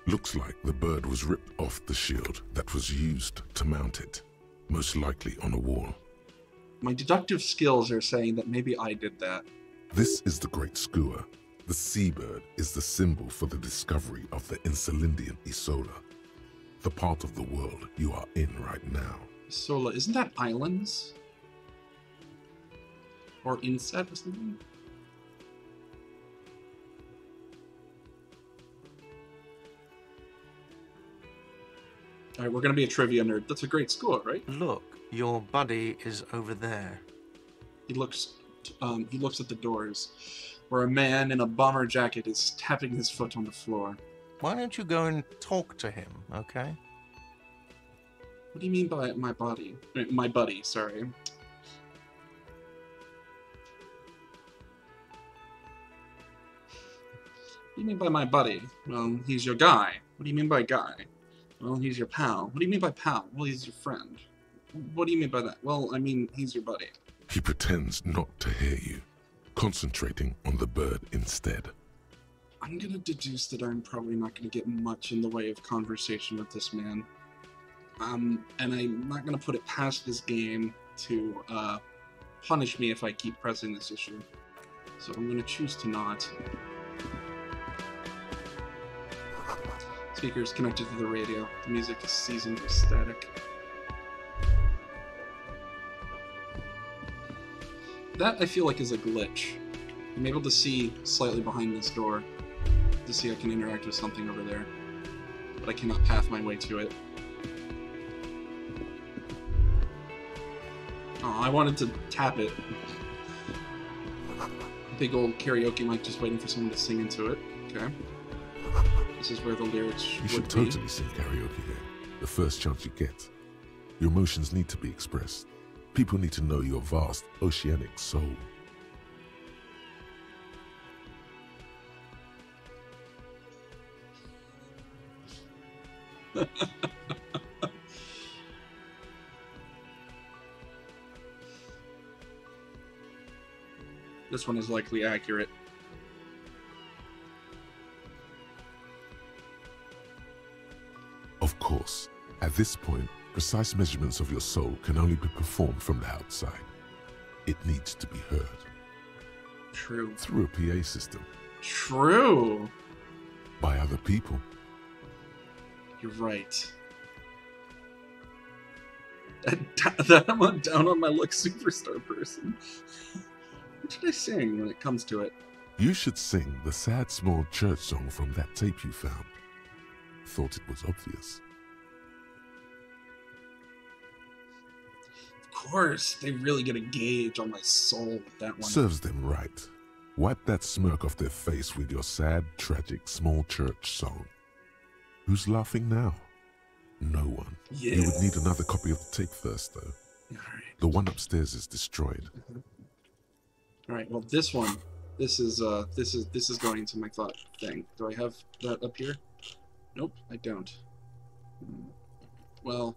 Looks like the bird was ripped off the shield that was used to mount it, most likely on a wall. My deductive skills are saying that maybe I did that. This is the Great Skua. The seabird is the symbol for the discovery of the Insulindian Isola, the part of the world you are in right now. Isola, isn't that islands? Or inset or something? Alright, we're gonna be a trivia nerd. That's a great score, right? Look, your buddy is over there. He looks at the doors, where a man in a bomber jacket is tapping his foot on the floor. Why don't you go and talk to him, okay? What do you mean by my body? My buddy, sorry. What do you mean by my buddy? Well, he's your guy. What do you mean by guy? Well, he's your pal. What do you mean by pal? Well, he's your friend. What do you mean by that? Well, I mean, he's your buddy. He pretends not to hear you, concentrating on the bird instead. I'm gonna deduce that I'm probably not gonna get much in the way of conversation with this man. And I'm not gonna put it past this game to punish me if I keep pressing this issue. So I'm gonna choose to not. Speakers connected to the radio. The music is seasoned with static. That, I feel like, is a glitch. I'm able to see slightly behind this door to see I can interact with something over there, but I cannot path my way to it. Oh, I wanted to tap it. Big old karaoke mic just waiting for someone to sing into it. Okay. This is where the lyrics You would should be. totally sing karaoke here, the first chance you get. Your emotions need to be expressed. People need to know your vast, oceanic soul. This one is likely accurate. Of course, at this point, precise measurements of your soul can only be performed from the outside. It needs to be heard. True. Through a PA system. True. By other people. You're right. That I'm a down on my luck superstar person. What should I sing when it comes to it? You should sing the sad small church song from that tape you found. Thought it was obvious. Of course, they really get a gauge on my soul with that one. Serves them right. Wipe that smirk off their face with your sad, tragic, small church song. Who's laughing now? No one. Yes. You would need another copy of the tape first, though. Alright. The one upstairs is destroyed. Alright, well this one, this is going into my thought thing. Do I have that up here? Nope, I don't. Well,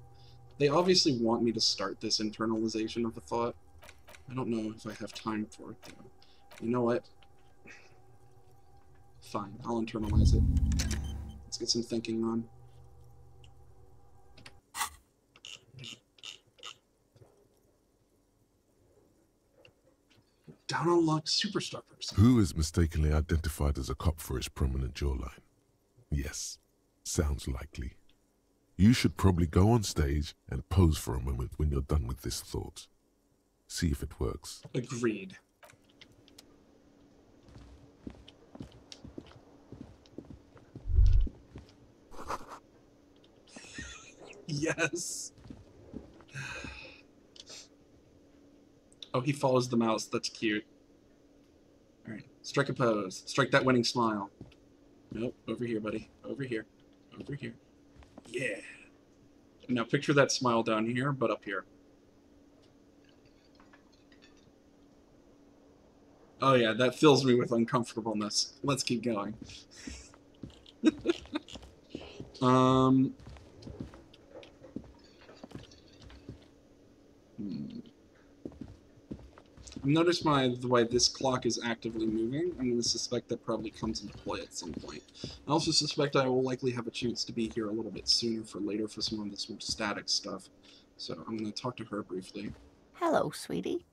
they obviously want me to start this internalization of the thought. I don't know if I have time for it, though. You know what? Fine, I'll internalize it. Let's get some thinking on. Down on luck superstar person. Who is mistakenly identified as a cop for his prominent jawline? Yes, sounds likely. You should probably go on stage and pose for a moment when you're done with this thought. See if it works. Agreed. Yes. Oh, he follows the mouse. That's cute. All right. Strike a pose. Strike that winning smile. Nope. Over here, buddy. Over here. Over here. Yeah. Now picture that smile down here, but up here. Oh yeah, that fills me with uncomfortableness. Let's keep going. I've noticed the way this clock is actively moving. I'm going to suspect that probably comes into play at some point. I also suspect I will likely have a chance to be here a little bit sooner for later for some of this more static stuff. So I'm going to talk to her briefly. Hello, sweetie.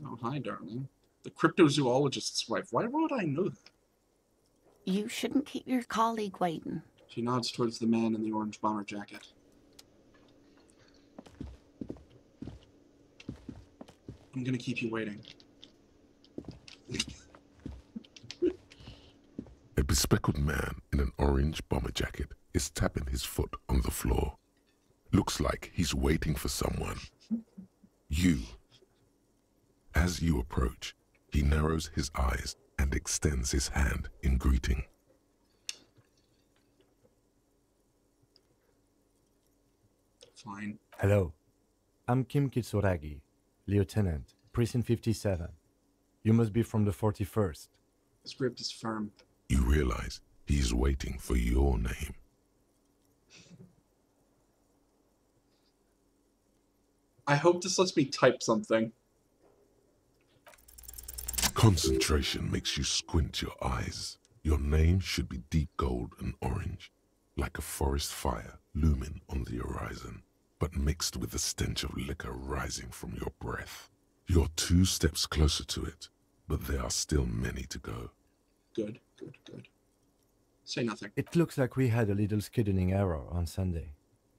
Oh, hi, darling. The cryptozoologist's wife. Why would I know that? You shouldn't keep your colleague waiting. She nods towards the man in the orange bomber jacket. I'm going to keep you waiting. A bespectacled man in an orange bomber jacket is tapping his foot on the floor. Looks like he's waiting for someone. You. As you approach, he narrows his eyes and extends his hand in greeting. Fine. Hello. I'm Kim Kitsuragi, Lieutenant, Precinct 57. You must be from the 41st. This grip is firm. You realize he's waiting for your name. I hope this lets me type something. Concentration makes you squint your eyes. Your name should be deep gold and orange, like a forest fire looming on the horizon, but mixed with the stench of liquor rising from your breath. You're 2 steps closer to it, but there are still many to go. Good, good, good. Say nothing. It looks like we had a little scheduling error on Sunday.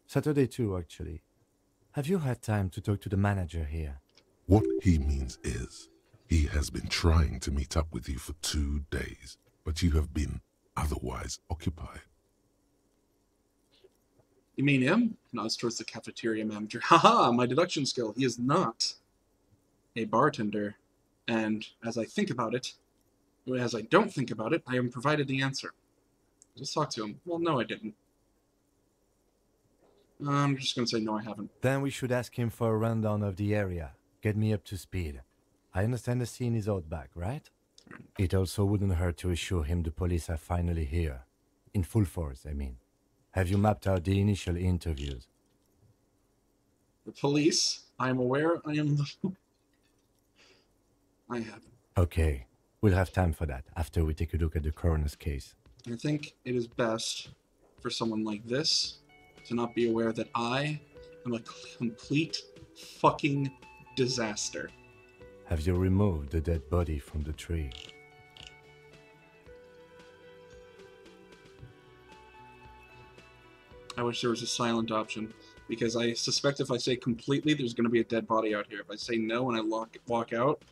Saturday too, actually. Have you had time to talk to the manager here? What he means is, he has been trying to meet up with you for 2 days, but you have been otherwise occupied. You mean him? Nods towards the cafeteria manager. Haha, my deduction skill. He is not a bartender. And as I think about it, as I don't think about it, I am provided the answer. Just talk to him. Well, no, I didn't. I'm just going to say no, I haven't. Then we should ask him for a rundown of the area. Get me up to speed. I understand the scene is out back, right? It also wouldn't hurt to assure him the police are finally here. In full force, I mean. Have you mapped out the initial interviews? The police? I am aware I am the... I haven't. Okay. We'll have time for that after we take a look at the coroner's case. I think it is best for someone like this to not be aware that I am a complete fucking disaster. Have you removed the dead body from the tree? I wish there was a silent option, because I suspect if I say completely, there's going to be a dead body out here. If I say no and I walk out,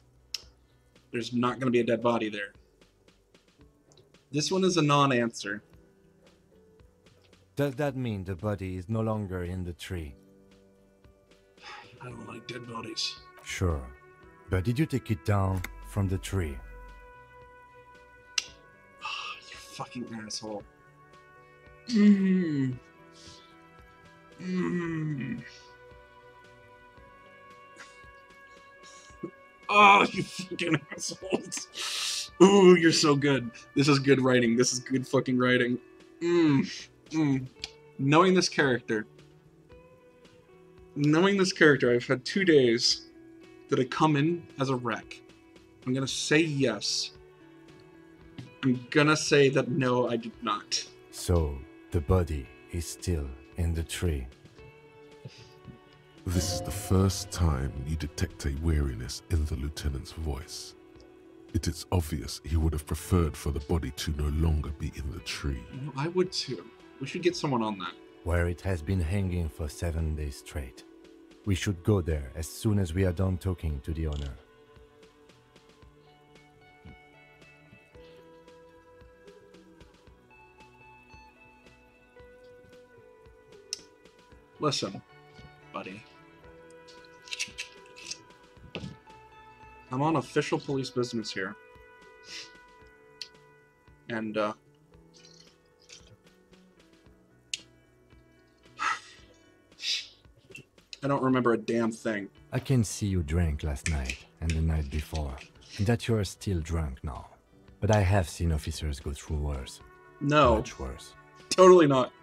there's not going to be a dead body there. This one is a non-answer. Does that mean the body is no longer in the tree? I don't like dead bodies. Sure. But did you take it down from the tree? You fucking asshole. Oh, you fucking assholes. Ooh, you're so good. This is good writing. This is good fucking writing. Knowing this character, I've had 2 days that I come in as a wreck. I'm gonna say yes. I'm gonna say that no, I did not. So, the body is still in the tree. This is the first time you detect a weariness in the lieutenant's voice. It is obvious he would have preferred for the body to no longer be in the tree. You know, I would too. We should get someone on that. Where it has been hanging for 7 days straight. We should go there as soon as we are done talking to the owner. Listen, buddy. I'm on official police business here. And, I don't remember a damn thing. I can see you drank last night and the night before, and that you are still drunk now. But I have seen officers go through worse. No. Much worse. Totally not.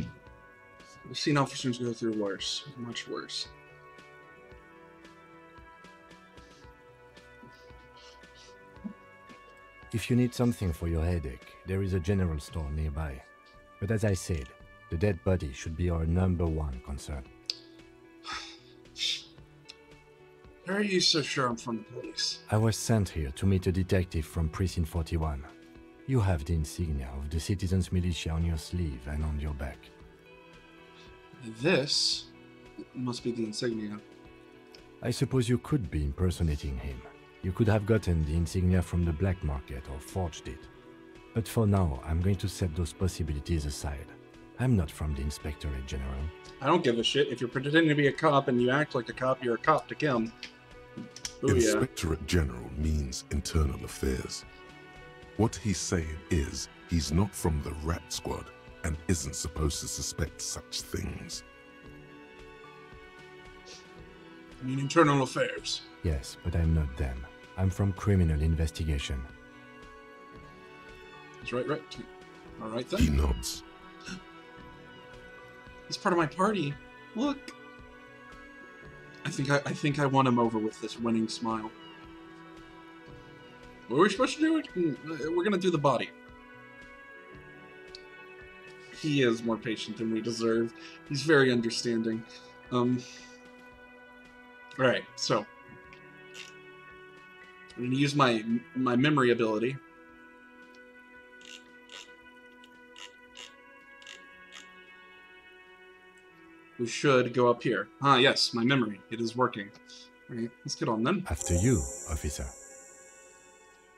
I've seen officers go through worse. Much worse. If you need something for your headache, there is a general store nearby. But as I said, the dead body should be our #1 concern. How are you so sure I'm from the police? I was sent here to meet a detective from Precinct 41. You have the insignia of the Citizens Militia on your sleeve and on your back. This must be the insignia. I suppose you could be impersonating him. You could have gotten the insignia from the black market or forged it. But for now, I'm going to set those possibilities aside. I'm not from the Inspectorate General. I don't give a shit. If you're pretending to be a cop and you act like a cop, you're a cop to Kim. Booyah. Inspectorate General means internal affairs. What he's saying is he's not from the rat squad and isn't supposed to suspect such things. I mean, internal affairs. Yes, but I'm not them. I'm from criminal investigation. That's right. All right He then. nods. He's part of my party. Look. I think I won him over with this winning smile. What are we supposed to do? We're gonna do the body. He is more patient than we deserve. He's very understanding. Alright, so I'm gonna use my memory ability. We should go up here. Ah, yes, my memory. It is working. Alright, let's get on then. After you, officer.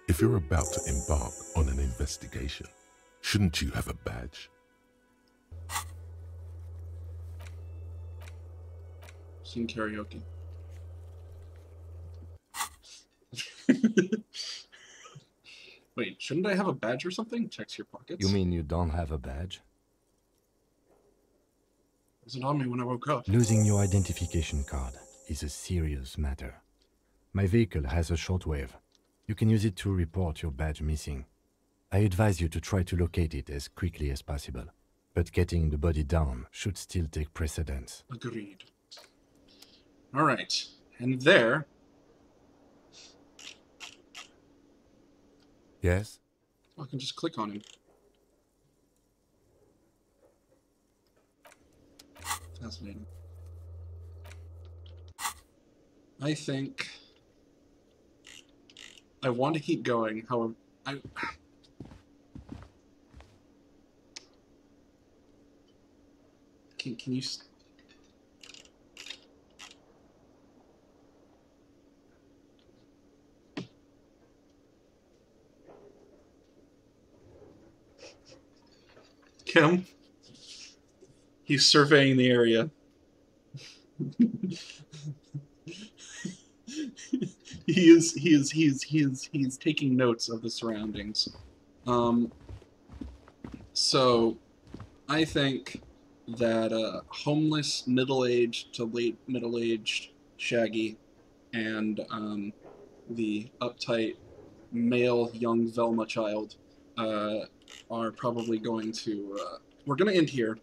If you're about to embark on an investigation, shouldn't you have a badge? Sing karaoke. Wait, shouldn't I have a badge or something? Checks your pockets. You mean you don't have a badge? It wasn't on me when I woke up. Losing your identification card is a serious matter. My vehicle has a shortwave. You can use it to report your badge missing. I advise you to try to locate it as quickly as possible, but getting the body down should still take precedence. Agreed. Alright, and there... Yes? I can just click on him. Fascinating. I think I want to keep going, however, can you Kim? He's surveying the area. He's taking notes of the surroundings. So I think that homeless, middle-aged to late middle-aged Shaggy and the uptight male young Velma child are probably going to... we're going to end here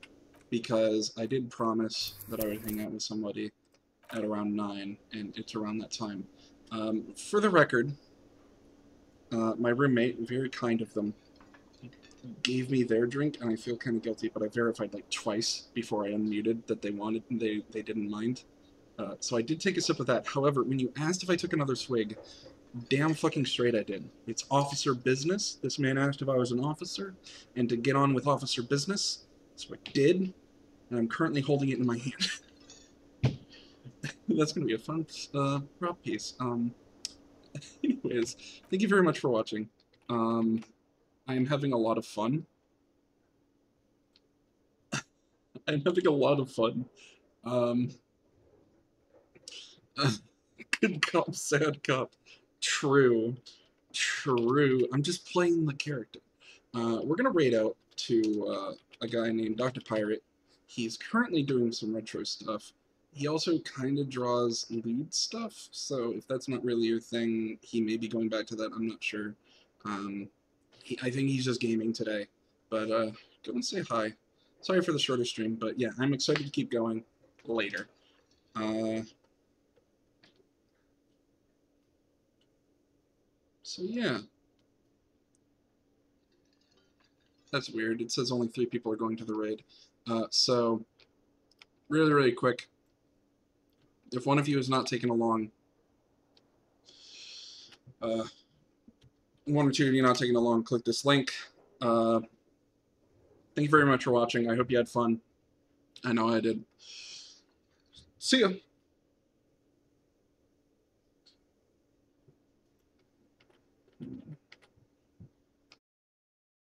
because I did promise that I would hang out with somebody at around 9, and it's around that time. For the record, my roommate, very kind of them, gave me their drink, and I feel kind of guilty, but I verified like twice before I unmuted that they wanted, they didn't mind. So I did take a sip of that. However, when you asked if I took another swig, damn fucking straight I did. It's officer business. This man asked if I was an officer, and to get on with officer business, so I did. and I'm currently holding it in my hand. That's going to be a fun prop piece. Anyways, thank you very much for watching. I am having a lot of fun. I'm having a lot of fun. Good cop, sad cop. True. True. I'm just playing the character. We're going to raid out to a guy named Dr. Pirate. He's currently doing some retro stuff. He also kind of draws lewd stuff, so if that's not really your thing, he may be going back to that. I'm not sure. I think he's just gaming today. But go and say hi. Sorry for the shorter stream, but yeah, I'm excited to keep going later. So yeah. That's weird. It says only 3 people are going to the raid. So, really, really quick. If one of you is not taken along, one or two of you not taken along, click this link. Thank you very much for watching. I hope you had fun. I know I did. See ya.